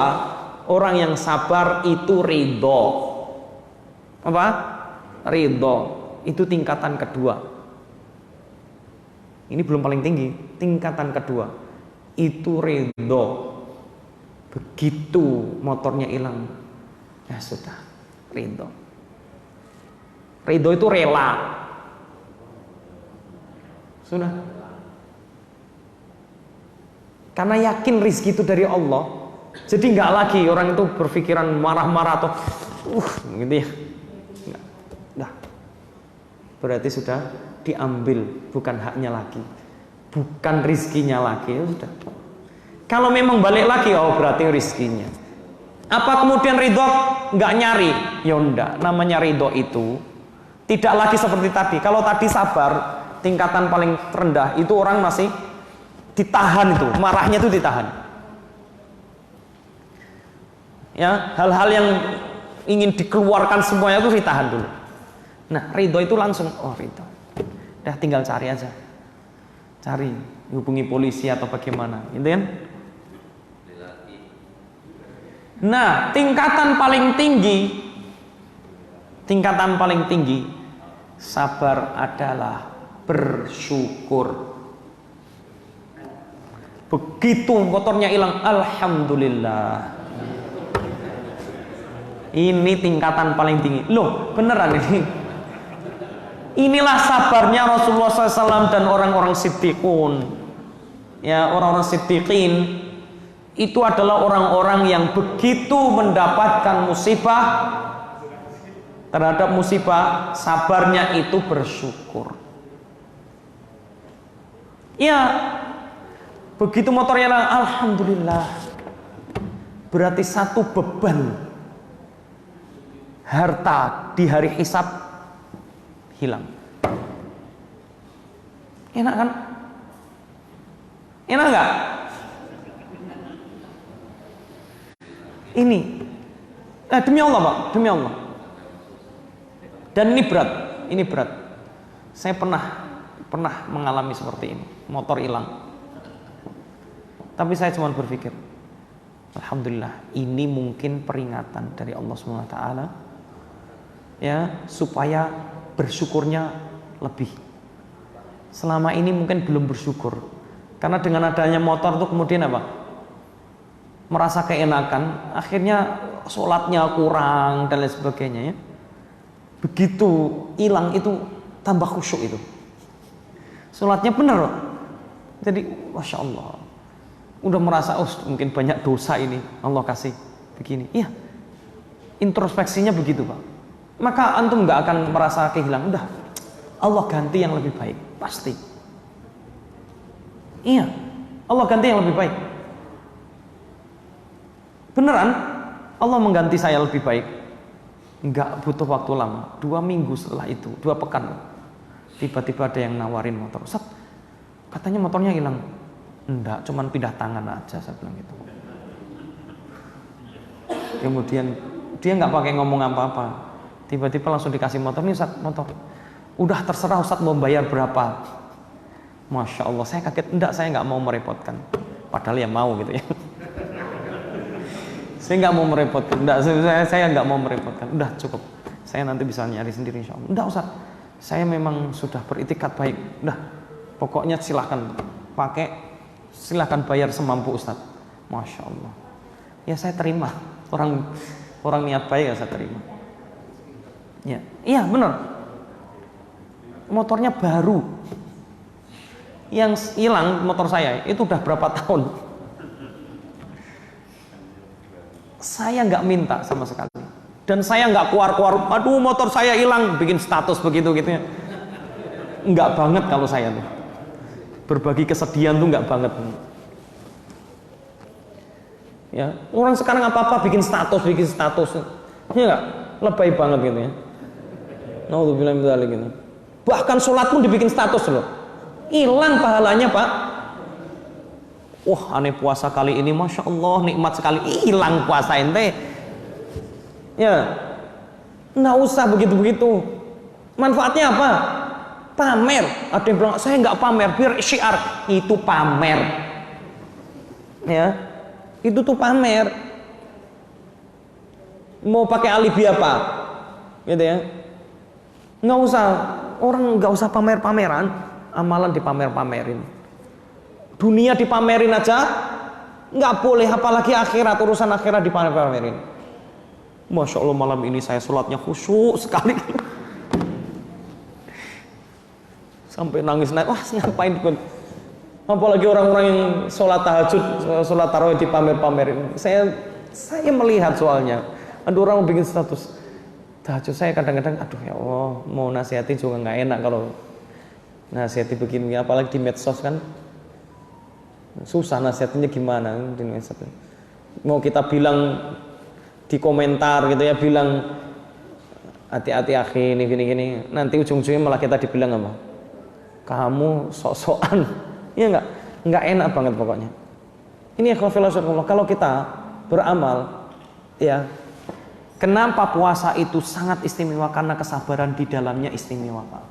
orang yang sabar itu ridho. Apa? Ridho. Itu tingkatan kedua. Ini belum paling tinggi. Tingkatan kedua itu ridho. Begitu motornya hilang, ya sudah, ridho. Ridho itu rela. Sudah. Karena yakin rizki itu dari Allah. Jadi nggak lagi orang itu berpikiran marah-marah atau gitu ya. Nah, berarti sudah diambil, bukan haknya lagi, bukan rizkinya lagi, ya sudah. Kalau memang balik lagi, oh berarti rizkinya. Apa kemudian ridho nggak nyari? Ya enggak. Namanya ridho itu tidak lagi seperti tadi. Kalau tadi sabar, tingkatan paling rendah itu orang masih ditahan, itu marahnya itu ditahan. Ya, hal-hal yang ingin dikeluarkan semuanya itu ditahan dulu. Nah, ridho itu langsung, oh ridho. Udah tinggal cari aja, cari, hubungi polisi atau bagaimana, gitu kan? Nah, tingkatan paling tinggi sabar adalah bersyukur. Begitu motornya hilang, alhamdulillah. Ini tingkatan paling tinggi. Loh, beneran ini. Inilah sabarnya Rasulullah SAW dan orang-orang siddiqun. Ya, orang-orang siddiqin itu adalah orang-orang yang begitu mendapatkan musibah, terhadap musibah, sabarnya itu bersyukur. Ya, begitu motornya hilang, alhamdulillah. Berarti satu beban harta di hari hisab hilang. Enak kan? Enak nggak? Ini demi Allah Pak, demi Allah. Dan ini berat. Saya pernah mengalami seperti ini, motor hilang. Tapi saya cuma berpikir, alhamdulillah, ini mungkin peringatan dari Allah SWT, ya, supaya bersyukurnya lebih. Selama ini mungkin belum bersyukur, karena dengan adanya motor tuh kemudian apa? Merasa keenakan, akhirnya sholatnya kurang dan lain sebagainya, ya. Begitu hilang itu tambah khusyuk itu. Sholatnya bener loh. Jadi masya Allah, udah merasa mungkin banyak dosa ini, Allah kasih begini. Iya, introspeksinya begitu Pak. Maka antum nggak akan merasa kehilangan. Udah, Allah ganti yang lebih baik, pasti. Iya, Allah ganti yang lebih baik. Beneran, Allah mengganti saya lebih baik. Nggak butuh waktu lama, 2 minggu setelah itu, 2 pekan. Tiba-tiba ada yang nawarin motor. Ustaz, katanya motornya hilang. Enggak, cuman pindah tangan aja, saya bilang gitu. Kemudian dia nggak pakai ngomong apa-apa. Tiba-tiba langsung dikasih motor. Nih Ustaz, motor. Udah terserah Ustaz mau bayar berapa. Masya Allah, saya kaget. Enggak, saya nggak mau merepotkan. Padahal ya mau gitu ya. Saya nggak mau merepotkan. Enggak, saya nggak mau merepotkan. Udah cukup. Saya nanti bisa nyari sendiri insya Allah. Enggak Ustaz, saya memang sudah beritikat baik. Udah, pokoknya silahkan pakai, silahkan bayar semampu Ustaz. Masya Allah. Ya saya terima. Orang niat baik ya saya terima. Ya, iya benar. Motornya baru. Yang hilang motor saya itu udah berapa tahun. Saya nggak minta sama sekali. Dan saya nggak keluar-keluar, aduh motor saya hilang, bikin status begitu gitu ya. Nggak banget kalau saya tuh. Berbagi kesedihan tuh nggak banget. Ya, orang sekarang apa-apa bikin status. Ya nggak? Lebay banget gitu ya. Naudzubillah min dzalik gitu. Bahkan sholat pun dibikin status loh. Hilang pahalanya Pak. Wah, aneh puasa kali ini, Masya Allah, nikmat sekali. Hilang puasa ente. Ya, nggak usah begitu-begitu. Manfaatnya apa? Pamer. Ada yang bilang, saya nggak pamer, biar syiar. Itu pamer. Ya, itu tuh pamer. Mau pakai alibi apa? Gitu ya. Nggak usah. Orang nggak usah pamer-pameran. Amalan dipamer-pamerin. Dunia dipamerin aja nggak boleh, apalagi akhirat, urusan akhirat dipamer-pamerin. Masya Allah, malam ini saya sholatnya khusyuk sekali. Sampai nangis. Wah, ngapain pun. Apalagi orang-orang yang sholat tahajud, sholat tarawih dipamer-pamerin. Saya melihat soalnya ada orang bikin status tahajud. Saya kadang-kadang, aduh ya Allah, mau nasihatin juga nggak enak kalau nasihati begini, apalagi di medsos kan. Susah nasihatnya gimana. Mau kita bilang di komentar gitu ya, bilang hati-hati akhi ini gini-gini, nanti ujung-ujungnya malah kita dibilang apa? Kamu sok-sokan. Iya nggak enak banget pokoknya. Ini ikhwafillah, kalau kita beramal ya, kenapa puasa itu sangat istimewa? Karena kesabaran di dalamnya istimewa Pak.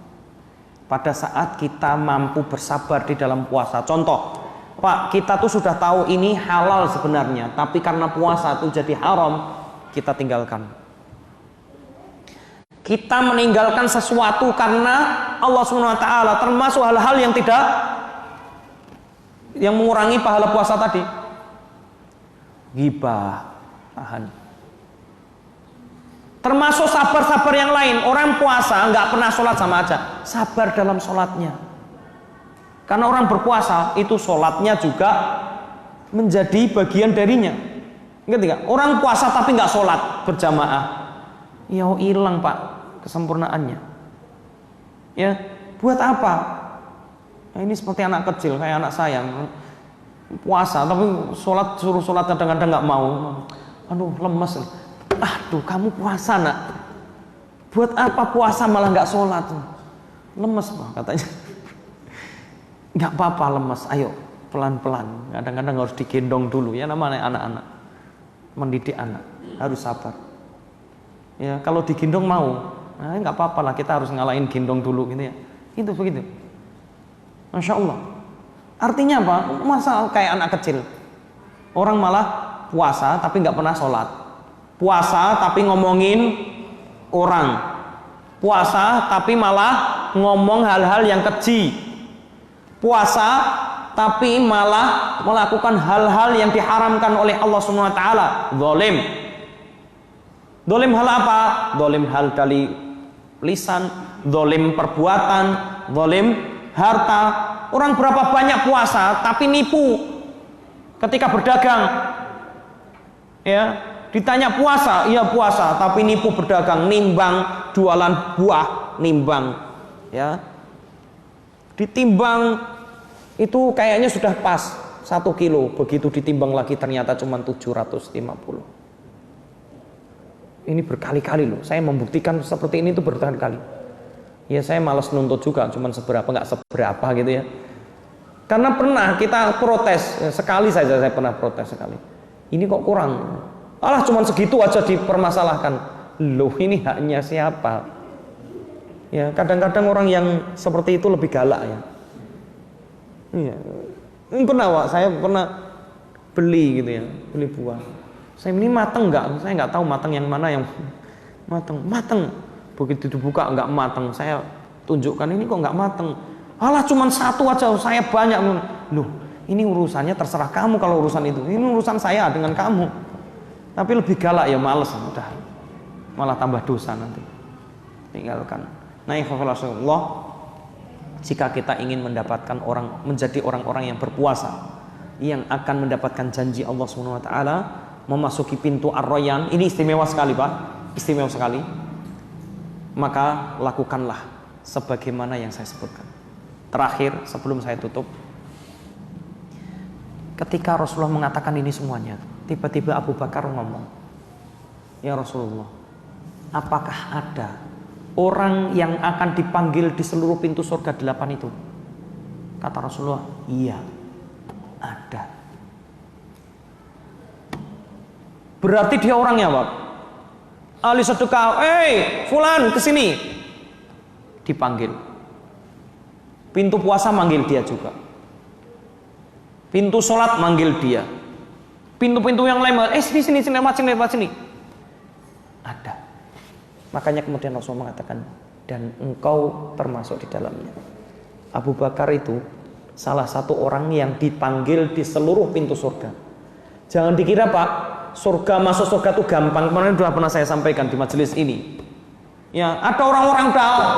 Pada saat kita mampu bersabar di dalam puasa. Contoh, Pak, kita tuh sudah tahu ini halal sebenarnya, tapi karena puasa itu jadi haram, kita tinggalkan. Kita meninggalkan sesuatu karena Allah SWT, termasuk hal-hal yang mengurangi pahala puasa tadi. Ghibah, tahan. Termasuk sabar-sabar yang lain. Orang puasa nggak pernah sholat sama aja. Sabar dalam sholatnya. Karena orang berpuasa itu sholatnya juga menjadi bagian darinya. Ketika orang puasa tapi nggak sholat berjamaah, ya hilang Pak kesempurnaannya. Ya, buat apa? Nah, ini seperti anak kecil, kayak anak saya, puasa tapi suruh sholat kadang-kadang nggak mau. Aduh lemes. Aduh kamu puasa nak. Buat apa puasa malah nggak sholat? Lemes Pak katanya. Nggak apa-apa lemas, ayo pelan-pelan. Kadang-kadang harus digendong dulu ya, namanya anak-anak, mendidik anak harus sabar. Ya kalau digendong mau, nah, nggak apa-apa lah, kita harus ngalahin gendong dulu gitu ya. Itu begitu. Masya Allah. Artinya apa? Masa kayak anak kecil. Orang malah puasa tapi nggak pernah sholat. Puasa tapi ngomongin orang. Puasa tapi malah ngomong hal-hal yang keji. Puasa tapi malah melakukan hal-hal yang diharamkan oleh Allah SWT. Zalim. Zalim hal apa? Zalim hal dari lisan, zalim perbuatan, zalim harta. Orang berapa banyak puasa tapi nipu ketika berdagang. Ya, ditanya puasa, iya puasa tapi nipu berdagang, nimbang, jualan buah, nimbang. Ya. Ditimbang Itu kayaknya sudah pas 1 kilo, begitu ditimbang lagi ternyata cuma 750. Ini berkali-kali loh, saya membuktikan seperti ini tuh berkali-kali. Ya saya malas nuntut juga, cuman nggak seberapa gitu ya. Karena pernah kita protes, sekali saja saya pernah protes sekali. Ini kok kurang, alah cuman segitu aja dipermasalahkan. Loh ini haknya siapa? Ya kadang-kadang orang yang seperti itu lebih galak ya. Iya. Ini pernah Pak, saya pernah beli gitu ya, beli buah. Saya ini mateng nggak? Saya nggak tahu mateng yang mana yang mateng. Begitu dibuka nggak mateng, saya tunjukkan ini kok nggak mateng. Alah cuman 1 aja, saya banyak. Loh ini urusannya terserah kamu kalau urusan itu. Ini urusan saya dengan kamu. Tapi lebih galak ya males, udah malah tambah dosa nanti. Tinggalkan. Nah Allah, jika kita ingin mendapatkan menjadi orang-orang yang berpuasa, yang akan mendapatkan janji Allah Subhanahu wa taala, memasuki pintu Ar-Rayyan, ini istimewa sekali Pak, istimewa sekali. Maka lakukanlah sebagaimana yang saya sebutkan. Terakhir sebelum saya tutup, ketika Rasulullah mengatakan ini semuanya, tiba-tiba Abu Bakar ngomong, ya Rasulullah, apakah ada orang yang akan dipanggil di seluruh pintu surga 8 itu? Kata Rasulullah, iya, ada. Berarti dia orangnya Pak, ahli sedekah, fulan kesini, dipanggil. Pintu puasa manggil dia juga, pintu sholat manggil dia, pintu-pintu yang lain, sini lewat sini, ada. Makanya kemudian Rasulullah mengatakan, dan engkau termasuk di dalamnya. Abu Bakar itu salah satu orang yang dipanggil di seluruh pintu surga. Jangan dikira Pak, masuk surga itu gampang. Kemarin sudah pernah saya sampaikan di majelis ini. Ya, ada orang-orang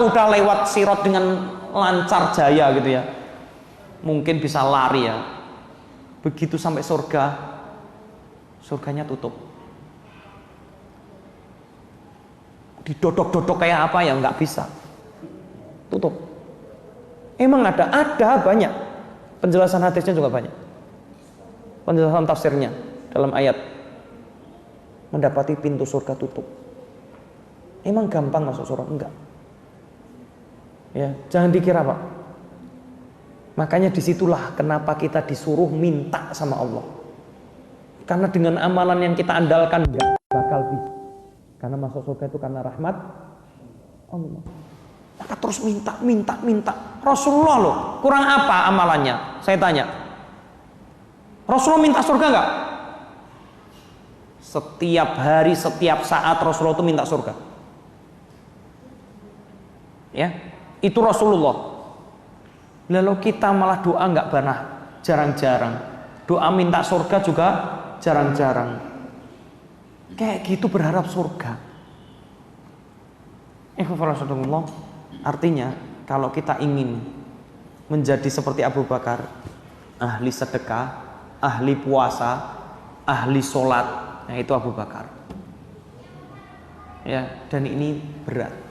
udah lewat sirat dengan lancar jaya gitu ya. Mungkin bisa lari ya. Begitu sampai surga, surganya tutup. Didodok-dodok kayak apa ya, nggak bisa. Tutup. Emang ada banyak. Penjelasan hadisnya juga banyak. Penjelasan tafsirnya dalam ayat. Mendapati pintu surga tutup. Emang gampang masuk surga? Enggak. Ya, jangan dikira Pak. Makanya disitulah kenapa kita disuruh minta sama Allah. Karena dengan amalan yang kita andalkan enggak bakal bisa. Karena masuk surga itu karena rahmat Allah. Maka terus minta. Rasulullah loh, kurang apa amalannya? Saya tanya. Rasulullah minta surga enggak? Setiap hari, setiap saat Rasulullah itu minta surga. Ya, itu Rasulullah. Lalu kita malah doa enggak pernah, jarang-jarang. Doa minta surga juga jarang-jarang. Kayak gitu berharap surga. Artinya kalau kita ingin menjadi seperti Abu Bakar, ahli sedekah, ahli puasa, ahli sholat, nah itu Abu Bakar. Ya, dan ini berat.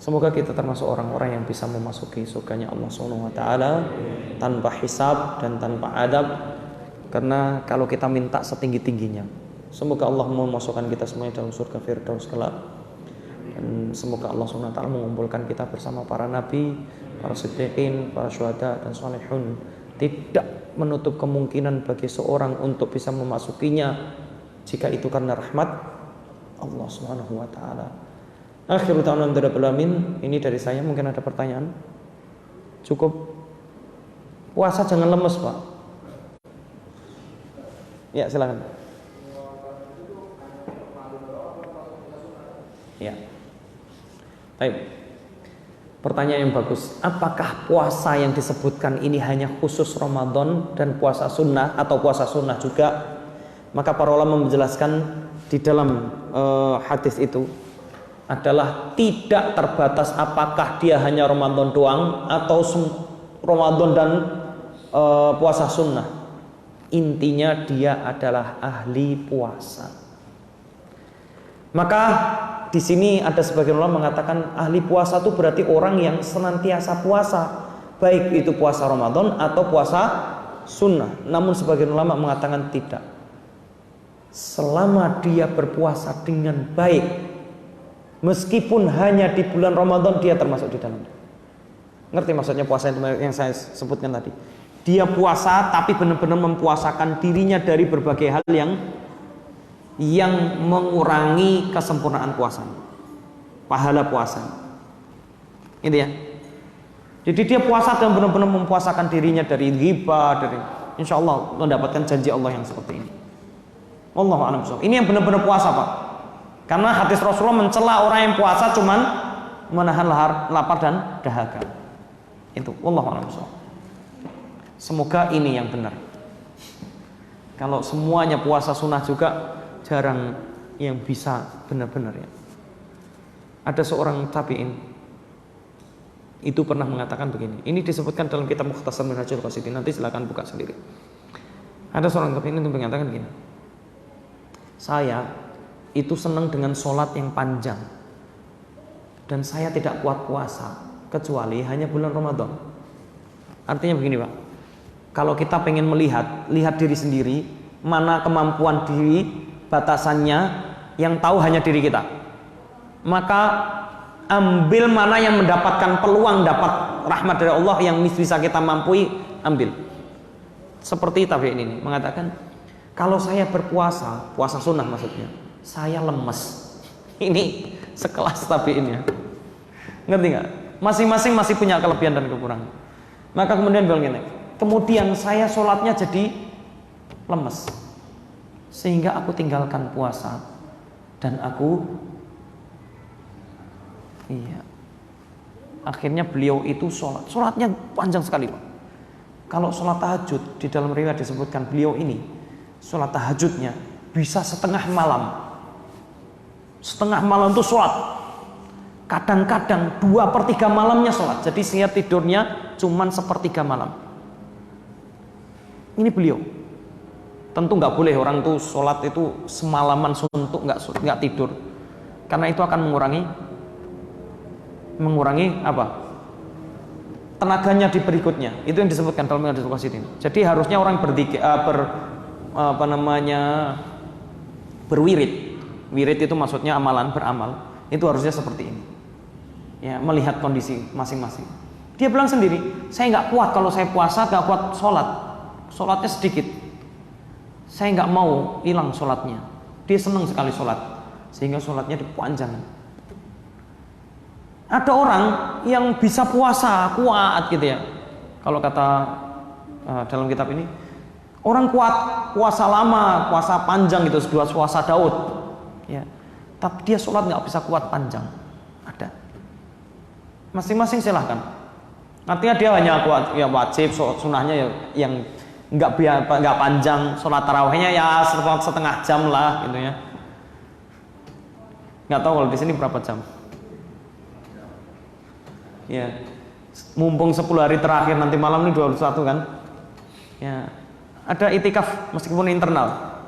Semoga kita termasuk orang-orang yang bisa memasuki surganya Allah Subhanahu wa taala tanpa hisab dan tanpa adab. Karena kalau kita minta setinggi-tingginya, semoga Allah memasukkan kita semuanya dalam surga Firdaus kelak. Dan semoga Allah Subhanahu wa taala mengumpulkan kita bersama para nabi, para siddiqin, para syuhada dan salihun. Tidak menutup kemungkinan bagi seorang untuk bisa memasukinya jika itu karena rahmat Allah Subhanahu wa taala. Akhirul ta'ala alamin. Ini dari saya, mungkin ada pertanyaan. Cukup. Puasa jangan lemes Pak. Ya silakan. Ya. Baik. Pertanyaan yang bagus. Apakah puasa yang disebutkan ini hanya khusus Ramadan dan puasa sunnah atau puasa sunnah juga? Maka para ulama menjelaskan di dalam hadis itu adalah tidak terbatas apakah dia hanya Ramadan doang atau Ramadan dan puasa sunnah. Intinya dia adalah ahli puasa. Maka di sini ada sebagian ulama mengatakan ahli puasa itu berarti orang yang senantiasa puasa, baik itu puasa Ramadan atau puasa sunnah. Namun sebagian ulama mengatakan tidak. Selama dia berpuasa dengan baik, meskipun hanya di bulan Ramadan, dia termasuk di dalamnya. Ngerti maksudnya puasa yang saya sebutkan tadi? Dia puasa tapi benar-benar mempuasakan dirinya dari berbagai hal yang mengurangi kesempurnaan puasa, pahala puasa. Itu ya. Jadi dia puasa dan benar-benar mempuasakan dirinya dari ghibah, dari insya Allah mendapatkan janji Allah yang seperti ini. Wallahu a'lam bishawab. Ini yang benar-benar puasa, Pak. Karena hadis Rasulullah mencela orang yang puasa cuman menahan lapar dan dahaga. Itu wallahu a'lam bishawab. Semoga ini yang benar. Kalau semuanya puasa sunnah juga jarang yang bisa benar-benar ya. Ada seorang tabi'in itu pernah mengatakan begini. Ini disebutkan dalam kitab Mukhtasar Minhajul Qasidin. Nanti silakan buka sendiri. Ada seorang tabi'in itu mengatakan begini. Saya itu senang dengan sholat yang panjang. Dan saya tidak kuat puasa kecuali hanya bulan Ramadan. Artinya begini, Pak. Kalau kita pengen lihat diri sendiri, mana kemampuan diri, batasannya, yang tahu hanya diri kita. Maka ambil mana yang mendapatkan peluang dapat rahmat dari Allah yang bisa kita mampu, ambil. Seperti tabi'in ini mengatakan, kalau saya berpuasa, puasa sunnah maksudnya, saya lemes. Ini sekelas tabi'in ya. Ngerti nggak? Masing-masing masih punya kelebihan dan kekurangan. Maka kemudian bilang gini, kemudian saya sholatnya jadi lemes, sehingga aku tinggalkan puasa dan aku akhirnya beliau itu sholatnya panjang sekali, Pak. Kalau sholat tahajud di dalam riwayat disebutkan beliau ini sholat tahajudnya bisa setengah malam itu sholat, kadang-kadang 2/3 malamnya sholat, jadi sehingga tidurnya cuman 1/3 malam. Ini beliau. Tentu nggak boleh orang tuh sholat itu semalaman suntuk nggak tidur, karena itu akan mengurangi apa? Tenaganya di berikutnya. Itu yang disebutkan dalam hadis Qasidin. Jadi harusnya orang berwirid. Wirid itu maksudnya beramal. Itu harusnya seperti ini. Ya, melihat kondisi masing-masing. Dia bilang sendiri, saya nggak kuat kalau saya puasa, nggak kuat sholat. Sholatnya sedikit. Saya nggak mau hilang sholatnya. Dia senang sekali sholat, sehingga sholatnya dipanjang. Ada orang yang bisa puasa kuat gitu ya. Kalau kata dalam kitab ini, orang kuat puasa lama, puasa panjang gitu, puasa Daud. Ya, tapi dia sholat nggak bisa kuat panjang. Ada. Masing-masing silahkan. Artinya dia hanya kuat, ya wajib, sunnahnya ya yang nggak panjang, sholat tarawihnya ya setengah jam lah gitu ya. Nggak tahu kalau di sini berapa jam. Ya, mumpung 10 hari terakhir, nanti malam ini 21 kan. Ya, ada itikaf meskipun internal.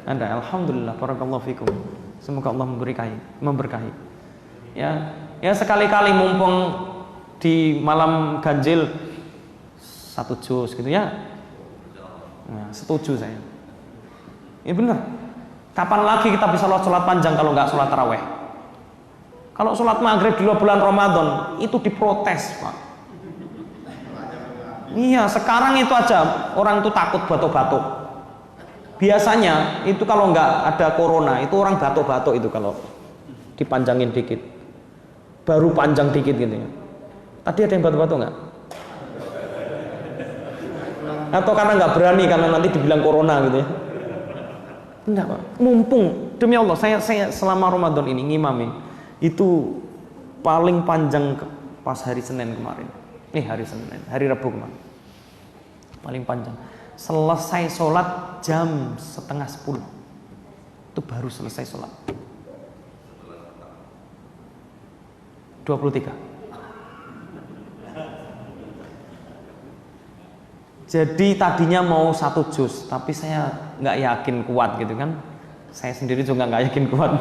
Ada, alhamdulillah, barakallahu fikum. Semoga Allah memberkahi. Ya sekali-kali mumpung di malam ganjil 1 juz gitu ya. Nah, setuju saya. Ini benar. Kapan lagi kita bisa sholat panjang kalau nggak sholat taraweh? Kalau sholat maghrib di bulan Ramadan itu diprotes, Pak. Iya, sekarang itu aja orang tuh takut batuk-batuk. Biasanya itu kalau nggak ada corona itu orang batuk-batuk itu kalau dipanjangin dikit, baru panjang dikit gitu ya. Tadi ada yang batuk-batuk nggak? Atau karena nggak berani karena nanti dibilang corona gitu ya? Enggak, Pak. Mumpung demi Allah saya selama Ramadan ini ngimamin itu paling panjang pas hari Senin kemarin. Hari Rabu kemarin. Paling panjang. Selesai sholat jam 9:30. Itu baru selesai sholat. 23. Jadi tadinya mau 1 juz, tapi saya nggak yakin kuat gitu kan. Saya sendiri juga nggak yakin kuat.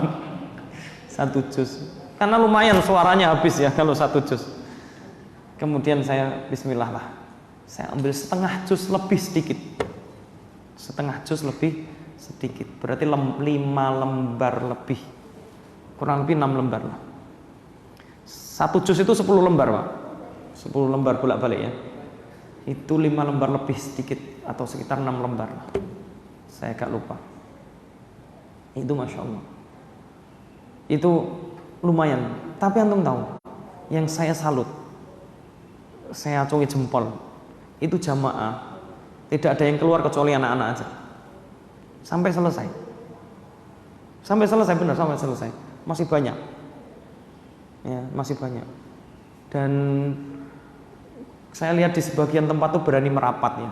1 juz. Karena lumayan suaranya habis ya kalau 1 juz. Kemudian saya bismillah lah. Saya ambil setengah juz lebih sedikit. Setengah juz lebih sedikit. Berarti 5 lembar lebih. Kurang lebih 6 lembar lah. 1 juz itu 10 lembar, Pak. 10 lembar bolak-balik ya. Itu 5 lembar lebih sedikit atau sekitar 6 lembar lah. Saya agak lupa. Itu Masya Allah. Itu lumayan. Tapi antum tahu, yang saya salut, saya acungi jempol, itu jamaah tidak ada yang keluar kecuali anak-anak aja. Sampai selesai. Sampai selesai, benar, sampai selesai. Masih banyak. Ya, masih banyak. Dan saya lihat di sebagian tempat tuh berani merapat ya.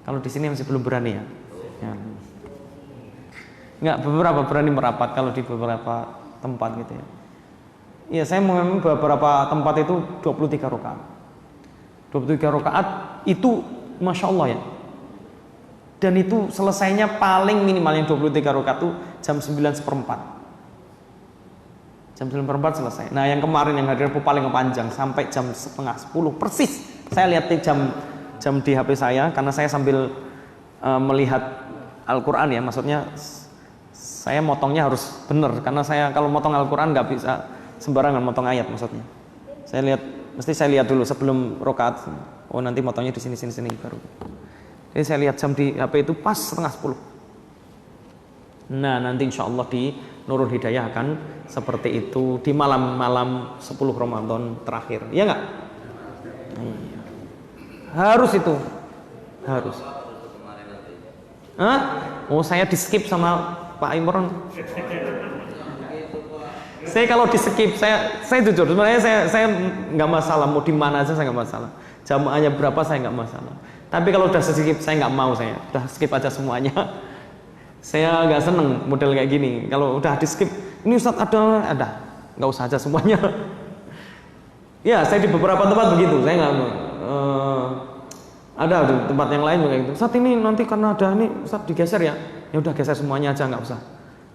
Kalau di sini masih belum berani ya. Ya. Enggak, beberapa berani merapat kalau di beberapa tempat gitu ya. Ya, saya memang beberapa tempat itu 23 rakaat. 23 rakaat itu Masya Allah ya. Dan itu selesainya paling minimal yang 23 rakaat itu jam 9:04. Jam 9:04 selesai. Nah, yang kemarin yang hadir paling panjang sampai jam 9:30 persis. Saya lihat jam di HP saya karena saya sambil melihat Al-Qur'an ya, maksudnya saya motongnya harus benar karena saya kalau motong Al-Qur'an nggak bisa sembarangan motong ayat maksudnya. Mesti saya lihat dulu sebelum rakaat. Oh, nanti motongnya di sini baru. Jadi saya lihat jam di HP itu pas 9:30. Nah, nanti insya Allah di Nurul Hidayah akan seperti itu di malam-malam 10 Ramadan terakhir. Iya nggak? Iya. Harus itu. Harus. Hah? Oh, saya di skip sama Pak Imron. Saya kalau di skip, saya jujur sebenarnya saya nggak masalah mau di mana aja, saya nggak masalah. Jamaahnya berapa saya nggak masalah. Tapi kalau udah skip saya nggak mau, saya udah skip aja semuanya. Saya nggak seneng model kayak gini. Kalau udah di skip, ini Ustadz ada, nggak usah aja semuanya. Ya, saya di beberapa tempat begitu. Saya nggak ada di tempat yang lain kayak gitu. Ustadz ini nanti karena ada ini Ustadz digeser ya. Ya udah geser semuanya aja, nggak usah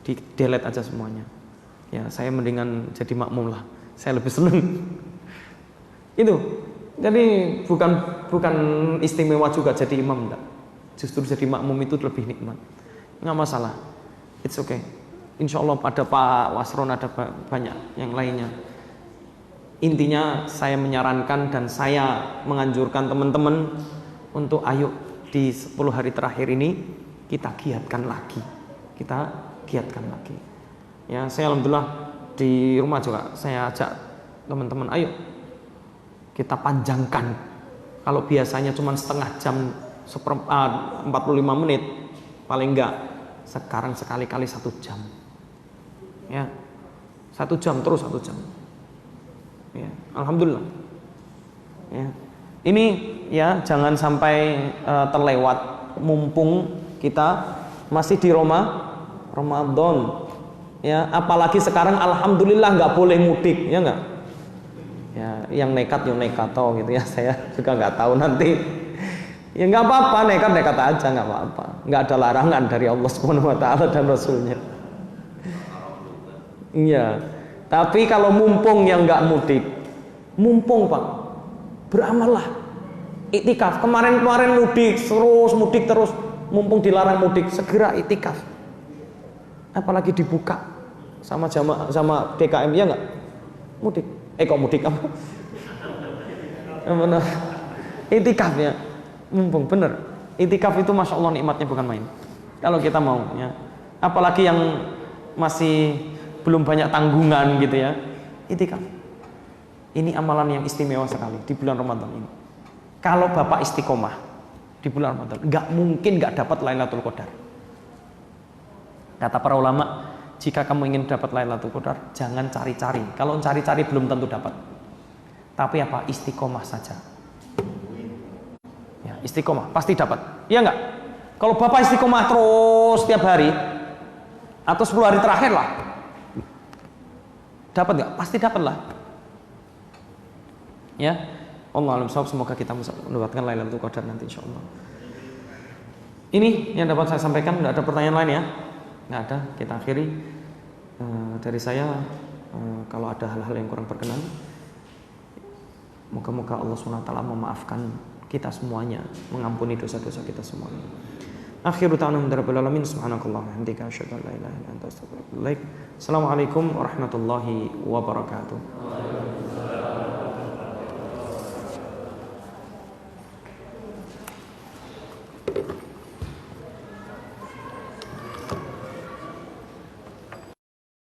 di delete aja semuanya. Ya, saya mendingan jadi makmum lah. Saya lebih seneng. Itu. Jadi bukan istimewa juga jadi imam enggak. Justru jadi makmum itu lebih nikmat. Nggak masalah. It's okay. Insya Allah ada Pak Wasron, ada banyak yang lainnya. Intinya saya menyarankan dan saya menganjurkan teman-teman untuk ayo di 10 hari terakhir ini kita giatkan lagi. Ya, saya alhamdulillah di rumah juga saya ajak teman-teman, ayo kita panjangkan. Kalau biasanya cuma setengah jam, 45 menit paling enggak, sekarang sekali-kali 1 jam. Ya, 1 jam terus 1 jam. Ya, alhamdulillah. Ya, ini ya jangan sampai terlewat, mumpung kita masih di Ramadan. Ya, apalagi sekarang alhamdulillah nggak boleh mudik, ya nggak? Ya, yang nekat toh gitu ya. Saya juga nggak tahu nanti. Ya nggak apa-apa, nekat aja, nggak apa-apa. Nggak ada larangan dari Allah Subhanahu Wa Taala dan Rasulnya. Iya. Tapi kalau mumpung yang nggak mudik, mumpung Pak, beramallah. Iktikaf. Kemarin mudik terus, mumpung dilarang mudik, segera iktikaf. Apalagi dibuka sama jamaah sama DKM, ya nggak? Mudik. Kok mudik apa? Benar. Iktikaf ya. Mumpung bener. Iktikaf itu Masya Allah nikmatnya bukan main. Kalau kita mau ya. Apalagi yang masih belum banyak tanggungan gitu ya. Iktikaf. Ini amalan yang istimewa sekali di bulan Ramadan ini. Kalau Bapak istiqomah di bulan Ramadan, nggak mungkin nggak dapat Lailatul Qadar. Kata para ulama, jika kamu ingin dapat Lailatul Qadar, jangan cari-cari. Kalau cari-cari belum tentu dapat. Tapi apa? Istiqomah saja. Ya, istiqomah pasti dapat. Iya nggak? Kalau Bapak istiqomah terus setiap hari atau 10 hari terakhir lah, dapat nggak? Pasti dapat lah. Ya, Allah alam shawab, semoga kita bisa mendapatkan Lailatul Qadar nanti insya Allah. Ini yang dapat saya sampaikan. Nggak ada pertanyaan lain ya? Nggak ada. Kita akhiri dari saya. Kalau ada hal-hal yang kurang berkenan, Moga-moga Allah SWT memaafkan kita semuanya, mengampuni dosa-dosa kita semuanya. Akhiru ta'ala rabbil alamin, subhanakallah wa bihamdika asyhadu an la ilaha illa anta astaghfiruka wa atubu ilaik. Assalamualaikum warahmatullahi wabarakatuh.